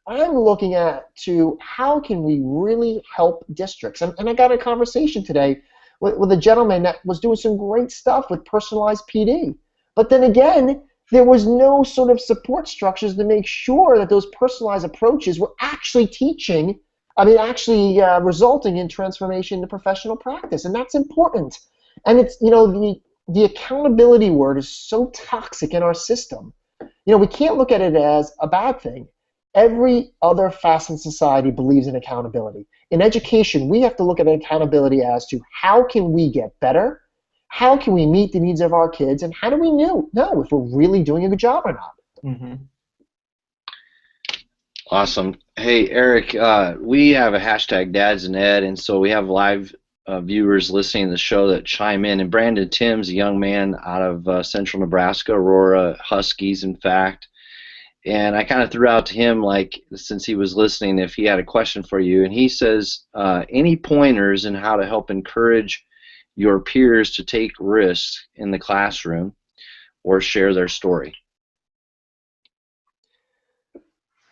I'm looking to how can we really help districts. And I got a conversation today with a gentleman that was doing some great stuff with personalized PD. But then again, there was no sort of support structures to make sure that those personalized approaches were actually resulting in transformation to professional practice. And that's important. And it's, you know, the accountability word is so toxic in our system. You know, we can't look at it as a bad thing. Every other facet in society believes in accountability. In education, we have to look at accountability as to how can we get better, how can we meet the needs of our kids, and how do we know if we're really doing a good job or not. Mm-hmm. Awesome. Hey, Eric, we have a hashtag Dads and Ed, and so we have live viewers listening to the show that chime in. And Brandon Tim's a young man out of central Nebraska, Aurora Huskies, in fact. And I kind of threw out to him, like, since he was listening, if he had a question for you. And he says, any pointers in how to help encourage your peers to take risks in the classroom or share their story?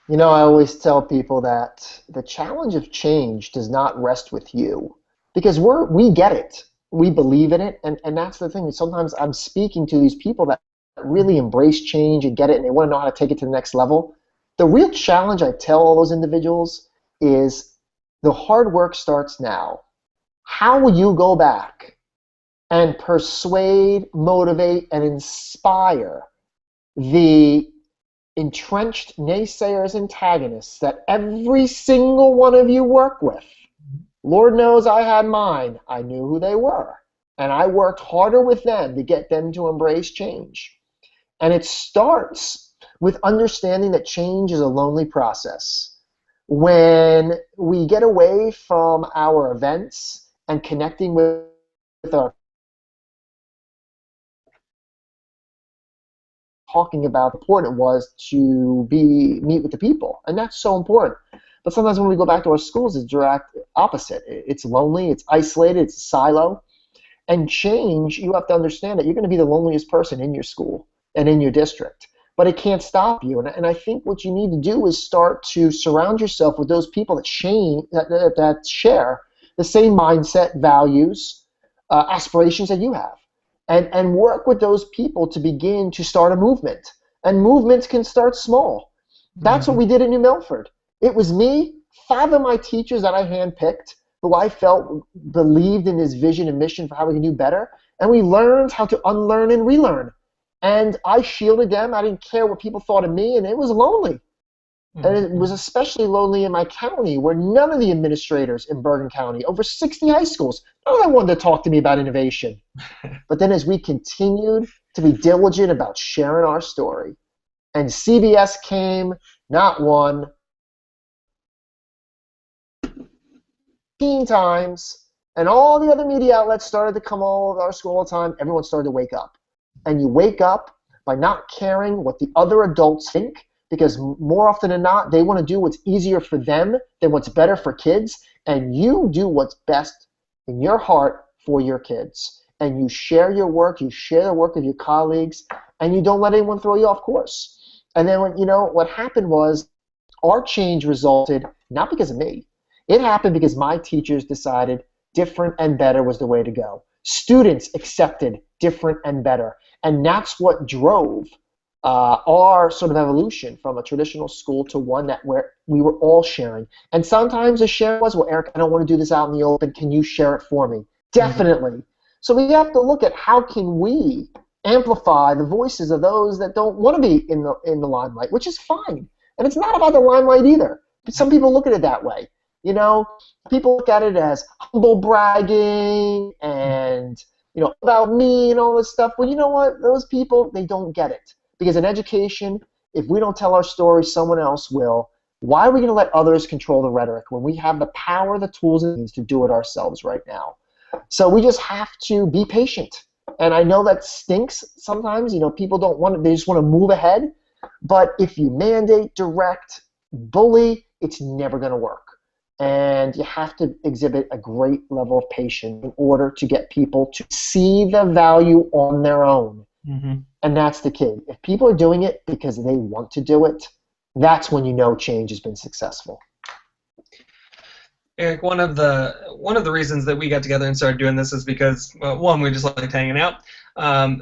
You know, I always tell people that the challenge of change does not rest with you, because we get it. We believe in it, and that's the thing. Sometimes I'm speaking to these people that really embrace change and get it, and they want to know how to take it to the next level. The real challenge, I tell all those individuals, is the hard work starts now. How will you go back and persuade, motivate, and inspire the entrenched naysayers, antagonists that every single one of you work with? Lord knows I had mine. I knew who they were. And I worked harder with them to get them to embrace change. And it starts with understanding that change is a lonely process. When we get away from our events and connecting with our talking about how important it was to meet with the people. And that's so important. But sometimes when we go back to our schools, it's direct opposite. It's lonely, it's isolated, it's a silo. And change, you have to understand that you're going to be the loneliest person in your school and in your district. But it can't stop you. And I think what you need to do is start to surround yourself with those people that share the same mindset, values, aspirations that you have. And work with those people to begin to start a movement. And movements can start small. That's what we did in New Milford. It was me, 5 of my teachers that I handpicked, who I felt believed in this vision and mission for how we can do better, and we learned how to unlearn and relearn. And I shielded them. I didn't care what people thought of me, and it was lonely. And it was especially lonely in my county, where none of the administrators in Bergen County, over 60 high schools, none of them wanted to talk to me about innovation. But then as we continued to be diligent about sharing our story, and CBS came, not one, 15 times, and all the other media outlets started to come all over our school all the time, everyone started to wake up. And you wake up by not caring what the other adults think, because more often than not, they want to do what's easier for them than what's better for kids, and you do what's best in your heart for your kids. And you share your work, you share the work of your colleagues, and you don't let anyone throw you off course. And then what happened was our change resulted not because of me. It happened because my teachers decided different and better was the way to go. Students accepted different and better. And that's what drove our sort of evolution from a traditional school to one where we were all sharing. And sometimes the share was, well, Eric, I don't want to do this out in the open. Can you share it for me? Definitely. So we have to look at how can we amplify the voices of those that don't want to be in the limelight, which is fine. And it's not about the limelight either. But some people look at it that way. You know, people look at it as humble bragging and, you know, about me and all this stuff. Well, you know what? Those people, they don't get it. Because in education, if we don't tell our story, someone else will. Why are we going to let others control the rhetoric when we have the power, the tools, and means to do it ourselves right now? So we just have to be patient. And I know that stinks sometimes. You know, people don't want to, they just want to move ahead. But if you mandate, direct, bully, it's never going to work. And you have to exhibit a great level of patience in order to get people to see the value on their own. Mm-hmm. And that's the key. If people are doing it because they want to do it, that's when you know change has been successful. Eric, one of the reasons that we got together and started doing this is because, well, one, we just liked hanging out,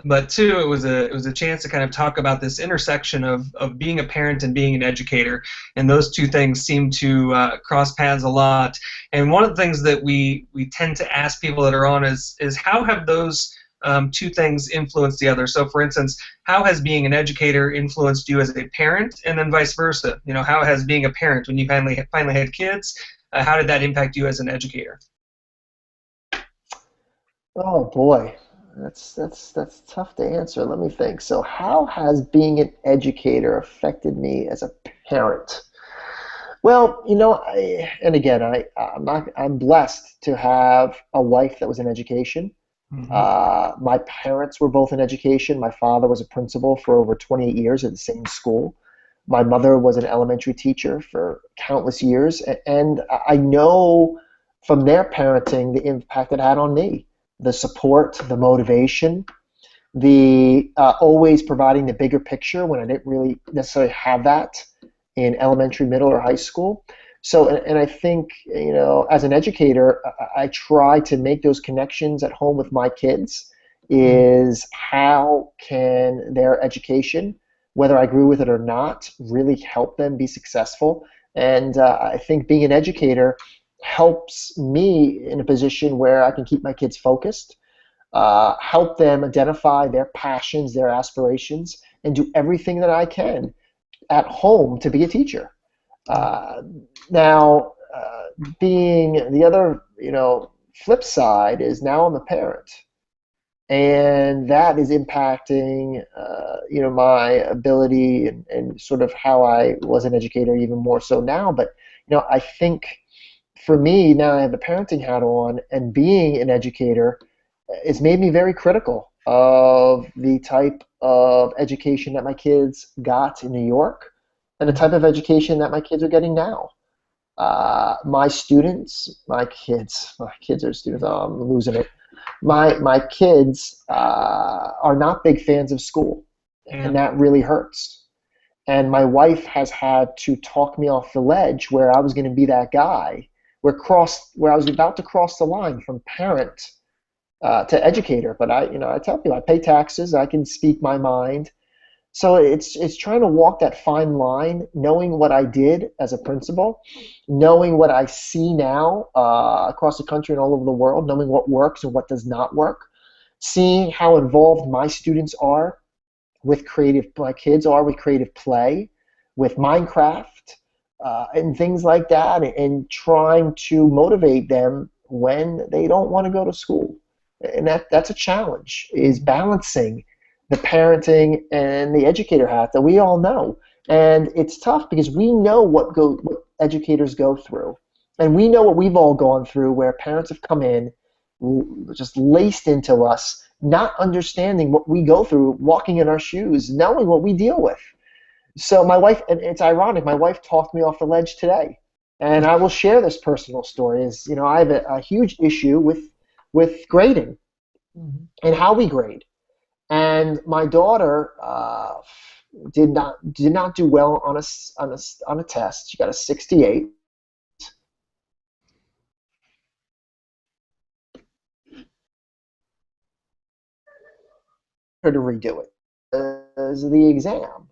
but two, it was a chance to kind of talk about this intersection of being a parent and being an educator, and those two things seem to cross paths a lot. And one of the things that we tend to ask people that are on is how have those two things influence the other? So, for instance, how has being an educator influenced you as a parent, and then vice versa? You know, how has being a parent, when you finally had kids, how did that impact you as an educator? Oh boy, that's tough to answer. Let me think. So, how has being an educator affected me as a parent? Well, you know, I'm blessed to have a wife that was in education. Mm-hmm. My parents were both in education. My father was a principal for over 28 years at the same school. My mother was an elementary teacher for countless years. And I know from their parenting the impact it had on me. The support, the motivation, the always providing the bigger picture when I didn't really necessarily have that in elementary, middle, or high school. So, and I think, you know, as an educator, I try to make those connections at home with my kids. Is how can their education, whether I agree with it or not, really help them be successful? And I think being an educator helps me in a position where I can keep my kids focused, help them identify their passions, their aspirations, and do everything that I can at home to be a teacher. Now, being the other, you know, flip side is now I'm a parent, and that is impacting, you know, my ability and sort of how I was an educator even more so now. But, you know, I think for me now I have the parenting hat on, and being an educator it's made me very critical of the type of education that my kids got in New York and the type of education that my kids are getting now. My kids are students, oh, I'm losing it. My kids are not big fans of school, and that really hurts. And my wife has had to talk me off the ledge where I was going to be that guy, where I was about to cross the line from parent to educator. But I tell people I pay taxes, I can speak my mind. So it's trying to walk that fine line, knowing what I did as a principal, knowing what I see now across the country and all over the world, knowing what works and what does not work, seeing how involved my students are with my kids are with creative play, with Minecraft, and things like that, and trying to motivate them when they don't want to go to school. And that's a challenge, is balancing the parenting and the educator hat that we all know. And it's tough because we know what educators go through. And we know what we've all gone through, where parents have come in, just laced into us, not understanding what we go through, walking in our shoes, knowing what we deal with. So my wife, and it's ironic, my wife talked me off the ledge today. And I will share this personal story. I have a huge issue with grading and how we grade. And my daughter did not do well on a test. She got a 68. Her to redo it as the exam,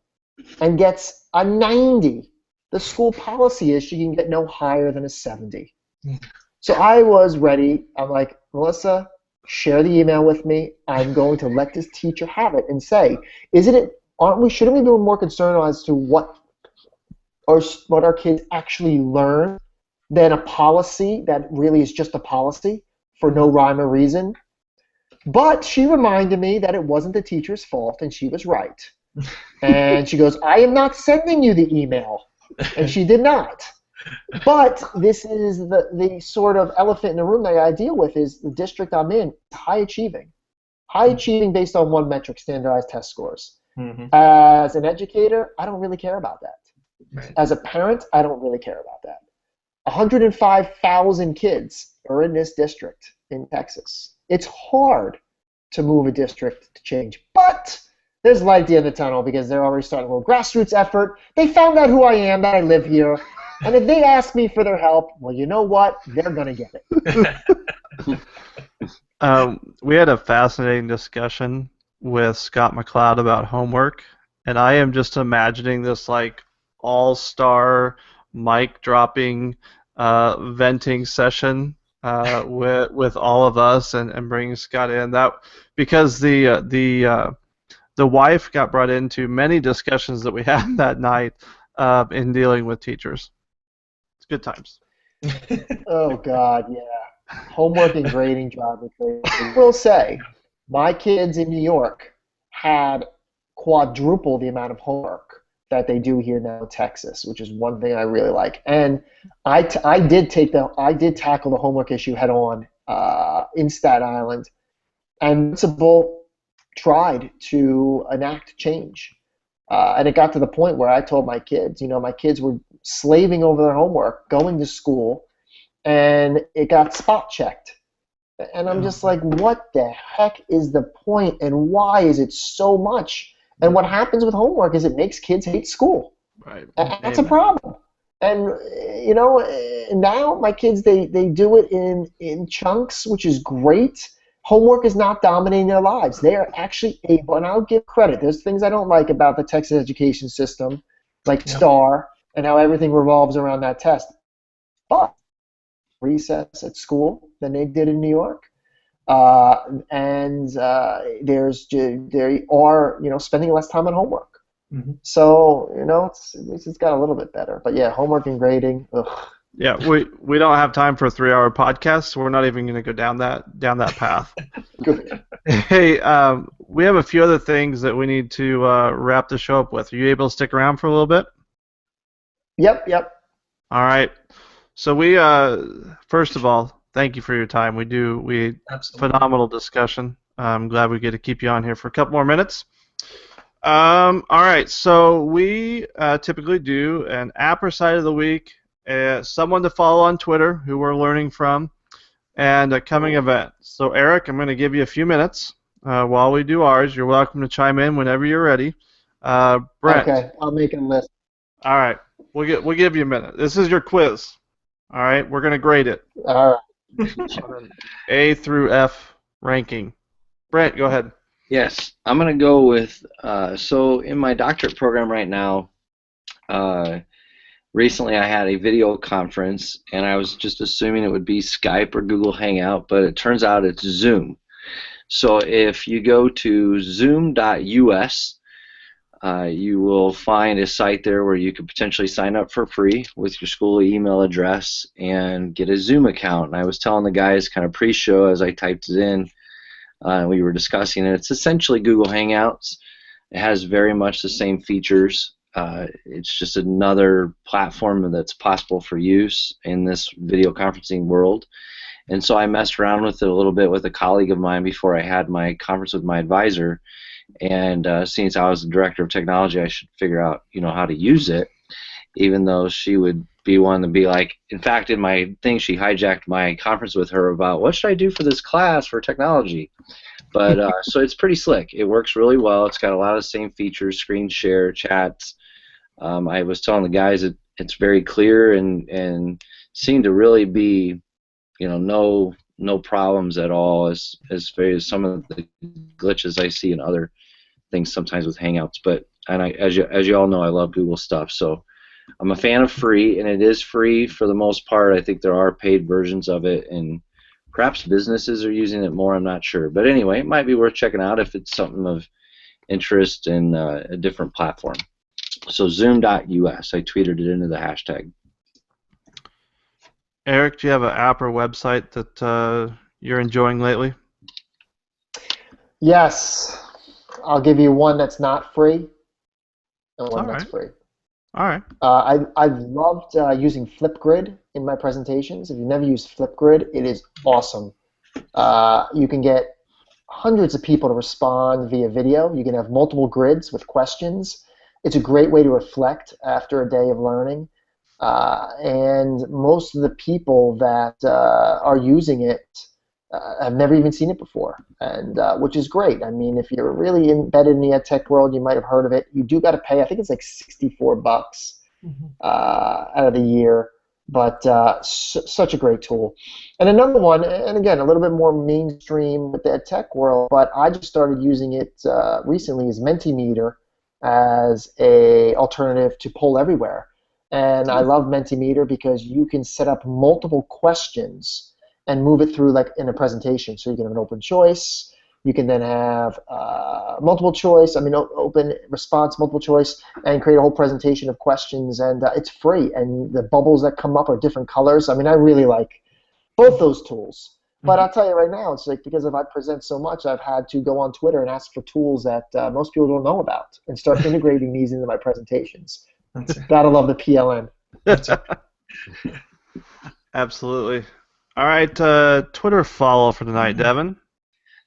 and gets a 90. The school policy is she can get no higher than a 70. So I was ready. I'm like, Melissa, share the email with me. I'm going to let this teacher have it and say, shouldn't we be more concerned as to what our kids actually learn than a policy that really is just a policy for no rhyme or reason? But she reminded me that it wasn't the teacher's fault, and she was right. And she goes, I am not sending you the email. And she did not. But this is the sort of elephant in the room that I deal with is the district I'm in, high achieving. High achieving based on one metric, standardized test scores. Mm-hmm. As an educator, I don't really care about that. Right. As a parent, I don't really care about that. 105,000 kids are in this district in Texas. It's hard to move a district to change. But there's light at the end of the tunnel because they're already starting a little grassroots effort. They found out who I am, that I live here. And if they ask me for their help, well, you know what? They're going to get it. We had a fascinating discussion with Scott McLeod about homework, and I am just imagining this like all-star mic dropping venting session with all of us and bringing Scott in. That because the wife got brought into many discussions that we had that night in dealing with teachers. It's good times. Oh God, yeah. Homework and grading drive me crazy. I will say, my kids in New York had quadruple the amount of homework that they do here now in Texas, which is one thing I really like. And I did tackle the homework issue head on in Staten Island, and the principal tried to enact change. And it got to the point where I told my kids, my kids were slaving over their homework, going to school, and it got spot checked. And I'm just like, what the heck is the point, and why is it so much? And what happens with homework is it makes kids hate school. Right. And that's a problem. And, now my kids, they do it in chunks, which is great. Homework is not dominating their lives. They are actually able, and I'll give credit. There's things I don't like about the Texas education system, like STAR, and how everything revolves around that test. But recess at school than they did in New York. And they are spending less time on homework. Mm-hmm. So it's got a little bit better. But yeah, homework and grading. Ugh. Yeah, we don't have time for a 3-hour podcast, so we're not even going to go down that path. Good. Hey, we have a few other things that we need to wrap the show up with. Are you able to stick around for a little bit? Yep. All right. So we first of all, thank you for your time. We Absolutely. Phenomenal discussion. I'm glad we get to keep you on here for a couple more minutes. All right. So we typically do an app or site of the week, someone to follow on Twitter who we're learning from, and a coming event. So Eric, I'm going to give you a few minutes while we do ours. You're welcome to chime in whenever you're ready. Brent. Okay, I'll make a list. All right. We'll give you a minute. This is your quiz. All right. We're going to grade it. All right. A through F ranking. Brent, go ahead. Yes, I'm going to go with, so in my doctorate program right now, recently I had a video conference, and I was just assuming it would be Skype or Google Hangout, but it turns out it's Zoom. So if you go to zoom.us, you will find a site there where you could potentially sign up for free with your school email address and get a Zoom account. And I was telling the guys kind of pre-show as I typed it in, we were discussing it. It's essentially Google Hangouts. It has very much the same features. It's just another platform that's possible for use in this video conferencing world. And so I messed around with it a little bit with a colleague of mine before I had my conference with my advisor. And since I was the director of technology, I should figure out, how to use it, even though she would be one to be like, in fact, in my thing, she hijacked my conference with her about what should I do for this class for technology. But so it's pretty slick. It works really well. It's got a lot of the same features, screen share, chats. I was telling the guys that it's very clear and seemed to really be, no problems at all as far as some of the glitches I see in other things sometimes with Hangouts. But as you all know, I love Google stuff, so I'm a fan of free, and it is free for the most part. I think there are paid versions of it, and Perhaps businesses are using it more. I'm not sure, but anyway, it might be worth checking out if it's something of interest in a different platform. So Zoom.us. I tweeted it into the hashtag. Eric, do you have an app or website that you're enjoying lately? Yes. I'll give you one that's not free and one that's free. All right. I've loved using Flipgrid in my presentations. If you've never used Flipgrid, it is awesome. You can get hundreds of people to respond via video. You can have multiple grids with questions. It's a great way to reflect after a day of learning. And most of the people that are using it have never even seen it before, and which is great. I mean, if you're really embedded in the ed tech world, you might have heard of it. You do got to pay. I think it's like $64 out of the year, but such a great tool. And another one, and again, a little bit more mainstream with the ed tech world, but I just started using it recently, is Mentimeter as a alternative to Poll Everywhere. And I love Mentimeter because you can set up multiple questions and move it through like in a presentation. So you can have an open choice. You can then have multiple choice, open response, multiple choice, and create a whole presentation of questions. And it's free. And the bubbles that come up are different colors. I mean, I really like both those tools. But I'll tell you right now, it's like because if I present so much, I've had to go on Twitter and ask for tools that most people don't know about and start integrating these into my presentations. Gotta love the PLN. Absolutely. All right, Twitter follow for tonight, Devin.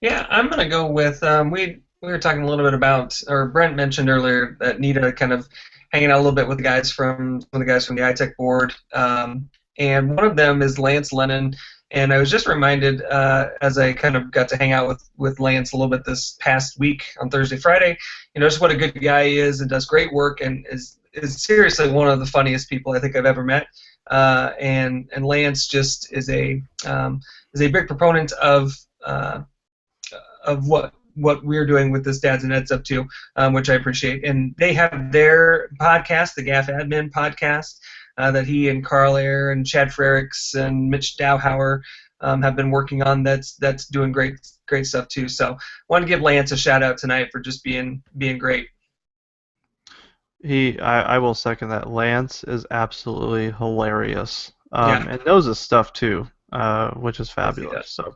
Yeah, I'm gonna go with we were talking a little bit about, or Brent mentioned earlier that Nita kind of hanging out a little bit with the guys from some of the guys from the iTech board, and one of them is Lance Lennon. And I was just reminded as I kind of got to hang out with Lance a little bit this past week on Thursday, Friday, just what a good guy he is and does great work and is seriously one of the funniest people I think I've ever met. And Lance just is a big proponent of what we're doing with this Dads and Eds Up To, which I appreciate. And they have their podcast, the GAF Admin podcast, that he and Carl Ayer and Chad Frericks and Mitch Dowhauer have been working on. That's doing great stuff too. So I want to give Lance a shout out tonight for just being great. I will second that. Lance is absolutely hilarious, and knows his stuff too, which is fabulous. So,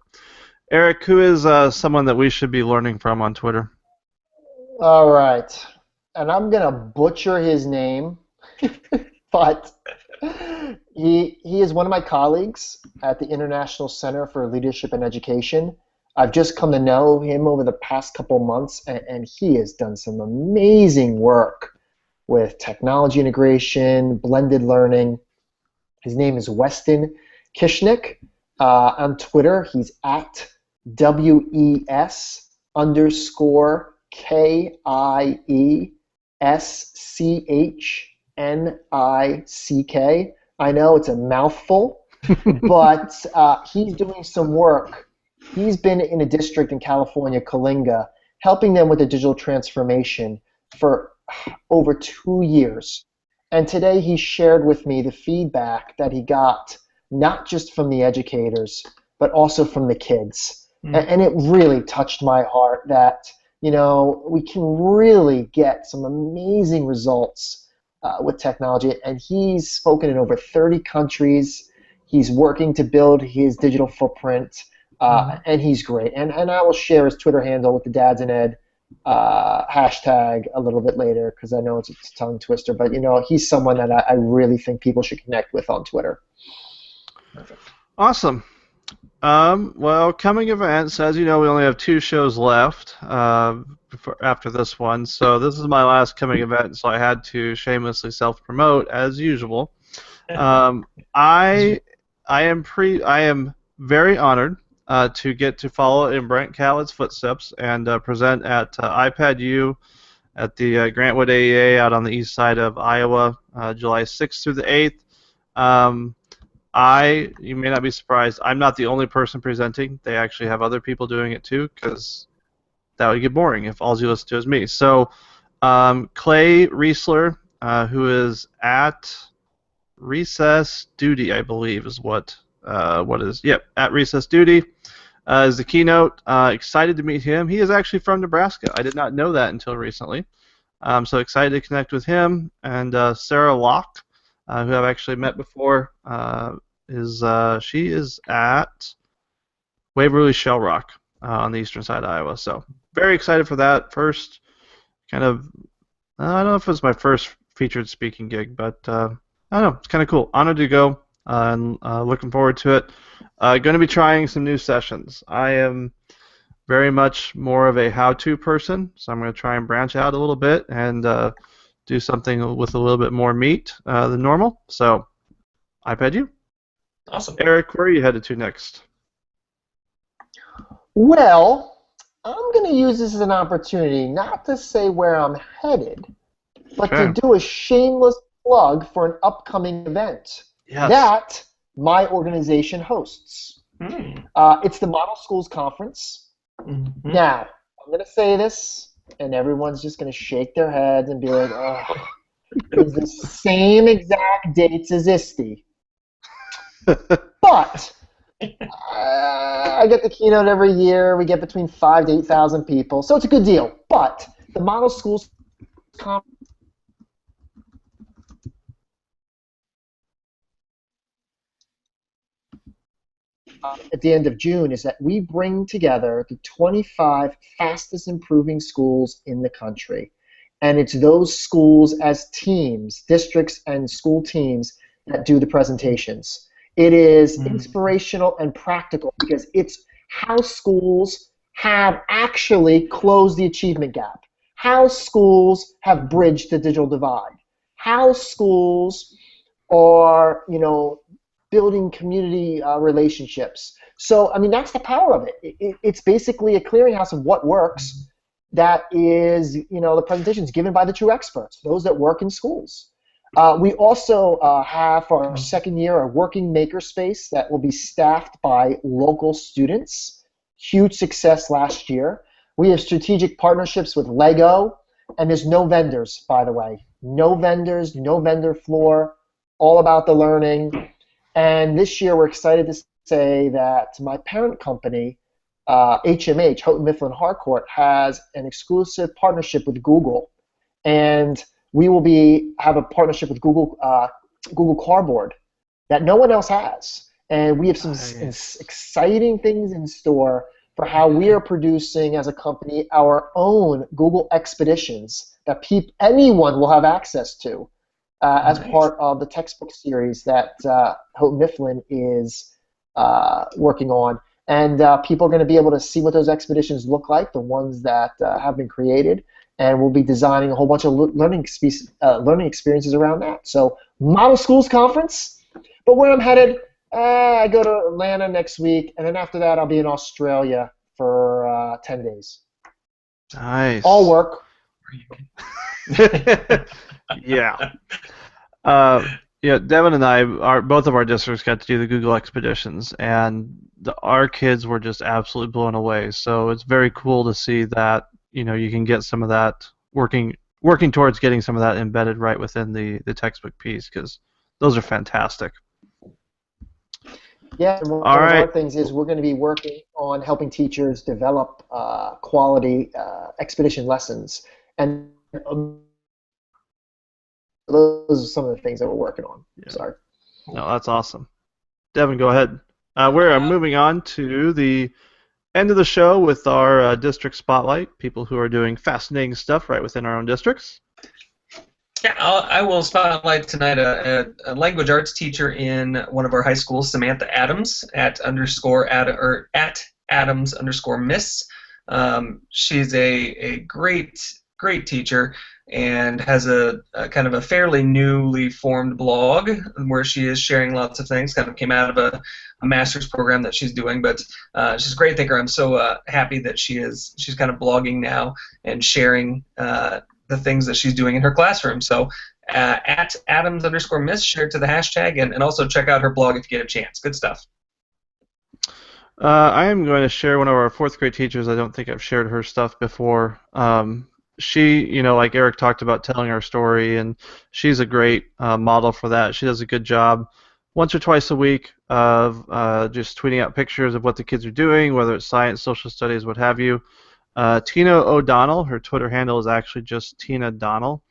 Eric, who is someone that we should be learning from on Twitter? All right, and I'm gonna butcher his name, but he is one of my colleagues at the International Center for Leadership and Education. I've just come to know him over the past couple months, and he has done some amazing work with technology integration, blended learning. His name is Weston Kishnick. On Twitter, he's at WES_KIESCHNICK. I know it's a mouthful, but he's doing some work. He's been in a district in California, Coalinga, helping them with the digital transformation for over 2 years. And today he shared with me the feedback that he got, not just from the educators, but also from the kids. And it really touched my heart that, we can really get some amazing results with technology. And he's spoken in over 30 countries. He's working to build his digital footprint, and he's great. And I will share his Twitter handle with the Dads and Ed hashtag a little bit later because I know it's a tongue twister, but he's someone that I really think people should connect with on Twitter. Perfect. Awesome. Well, coming events, as you know, we only have 2 shows left after this one, so this is my last coming event, so I had to shamelessly self-promote as usual. I am very honored to get to follow in Brent Catlett's footsteps and present at iPad U at the Grantwood AEA out on the east side of Iowa, July 6th through the 8th. You may not be surprised, I'm not the only person presenting. They actually have other people doing it too, because that would get boring if all you listen to is me. So Clay Riesler, who is at Recess Duty, I believe is what At Recess Duty is the keynote. Excited to meet him. He is actually from Nebraska. I did not know that until recently. So excited to connect with him and Sarah Locke, who I've actually met before. She is at Waverly Shell Rock on the eastern side of Iowa. So very excited for that. First, kind of, I don't know if it's my first featured speaking gig, but I don't know. It's kind of cool. Honored to go and looking forward to it. Going to be trying some new sessions. I am very much more of a how-to person, so I'm going to try and branch out a little bit and do something with a little bit more meat than normal. So, iPad you. Awesome. Eric, where are you headed to next? Well, I'm going to use this as an opportunity not to say where I'm headed, but to do a shameless plug for an upcoming event that my organization hosts. It's the Model Schools Conference. Now, I'm going to say this, and everyone's just going to shake their heads and be like, oh, it's the same exact dates as ISTE. But I get the keynote every year. We get between 5,000 to 8,000 people, so it's a good deal. But the Model Schools Conference at the end of June is that we bring together the 25 fastest improving schools in the country. And it's those schools as teams, districts and school teams, that do the presentations. It is inspirational and practical because it's how schools have actually closed the achievement gap, how schools have bridged the digital divide, how schools are, building community relationships. So, I mean, that's the power of it. It's basically a clearinghouse of what works that is, the presentations given by the true experts, those that work in schools. We also have, for our second year, a working makerspace that will be staffed by local students. Huge success last year. We have strategic partnerships with Lego, and there's no vendors, by the way. No vendors, no vendor floor, all about the learning. And this year, we're excited to say that my parent company, HMH, Houghton Mifflin Harcourt, has an exclusive partnership with Google. And we will have a partnership with Google Cardboard that no one else has. And we have some exciting things in store for how we are producing, as a company, our own Google Expeditions that anyone will have access to. As part of the textbook series that Houghton Mifflin is working on. And people are going to be able to see what those expeditions look like, the ones that have been created, and we'll be designing a whole bunch of learning experiences around that. So, Model Schools Conference, but where I'm headed, I go to Atlanta next week, and then after that I'll be in Australia for 10 days. Nice. All work. Yeah. Devin and I, both of our districts got to do the Google Expeditions, and our kids were just absolutely blown away. So it's very cool to see that, you can get some of that working towards getting some of that embedded right within the textbook piece, because those are fantastic. Yeah, and one of our things is we're going to be working on helping teachers develop quality expedition lessons. And those are some of the things that we're working on. Yeah. Sorry. No, that's awesome. Devin, go ahead. We're moving on to the end of the show with our district spotlight, people who are doing fascinating stuff right within our own districts. Yeah, I will spotlight tonight a language arts teacher in one of our high schools, Samantha Adams, at Adams_Miss. She's a great teacher and has a kind of a fairly newly formed blog where she is sharing lots of things. Kind of came out of a master's program that she's doing, but she's a great thinker. I'm so happy that she's kind of blogging now and sharing the things that she's doing in her classroom. So at Adams_Miss, share it to the hashtag, and also check out her blog if you get a chance. Good stuff. I am going to share one of our fourth grade teachers. I don't think I've shared her stuff before. She, like Eric talked about, telling our story, and she's a great model for that. She does a good job once or twice a week of just tweeting out pictures of what the kids are doing, whether it's science, social studies, what have you. Tina O'Donnell, her Twitter handle is actually just Tina Donnell.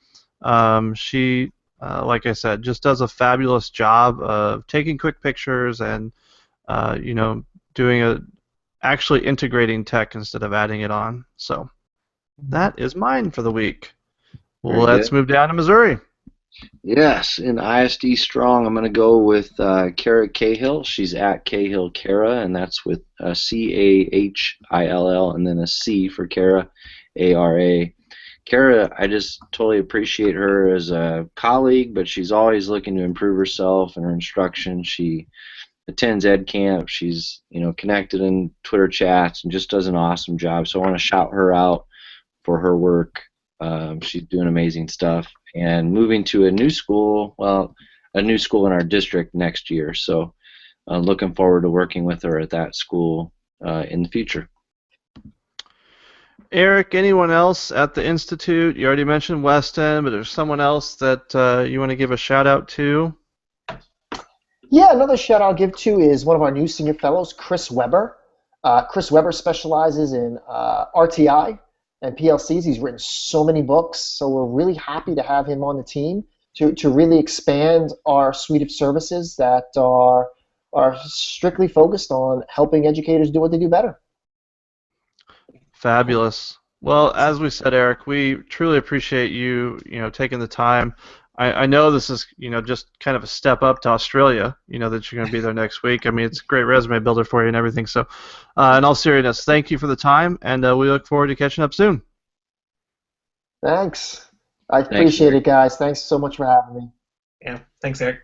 She, like I said, just does a fabulous job of taking quick pictures and, doing actually integrating tech instead of adding it on. So that is mine for the week. Very Let's good. move down to Missouri. Yes, in ISD Strong, I'm going to go with Kara Cahill. She's at Cahill Kara, and that's with Cahill and then a C for Kara, ARA. Kara, I just totally appreciate her as a colleague, but she's always looking to improve herself and her instruction. She attends ed camp. She's connected in Twitter chats and just does an awesome job. So I want to shout her out for her work. She's doing amazing stuff and moving to a new school in our district next year. So looking forward to working with her at that school in the future. Eric, anyone else at the Institute? You already mentioned Weston, but there's someone else that you want to give a shout out to? Yeah, another shout I'll give to is one of our new senior fellows, Chris Weber. Chris Weber specializes in RTI and PLCs. He's written so many books, so we're really happy to have him on the team to really expand our suite of services that are strictly focused on helping educators do what they do better. Fabulous. Well, as we said, Eric, we truly appreciate you, taking the time. I know this is, just kind of a step up to Australia, that you're going to be there next week. I mean, it's a great resume builder for you and everything. So, in all seriousness, thank you for the time, and we look forward to catching up soon. Thanks. I appreciate it, guys. Thanks so much for having me. Yeah, thanks, Eric.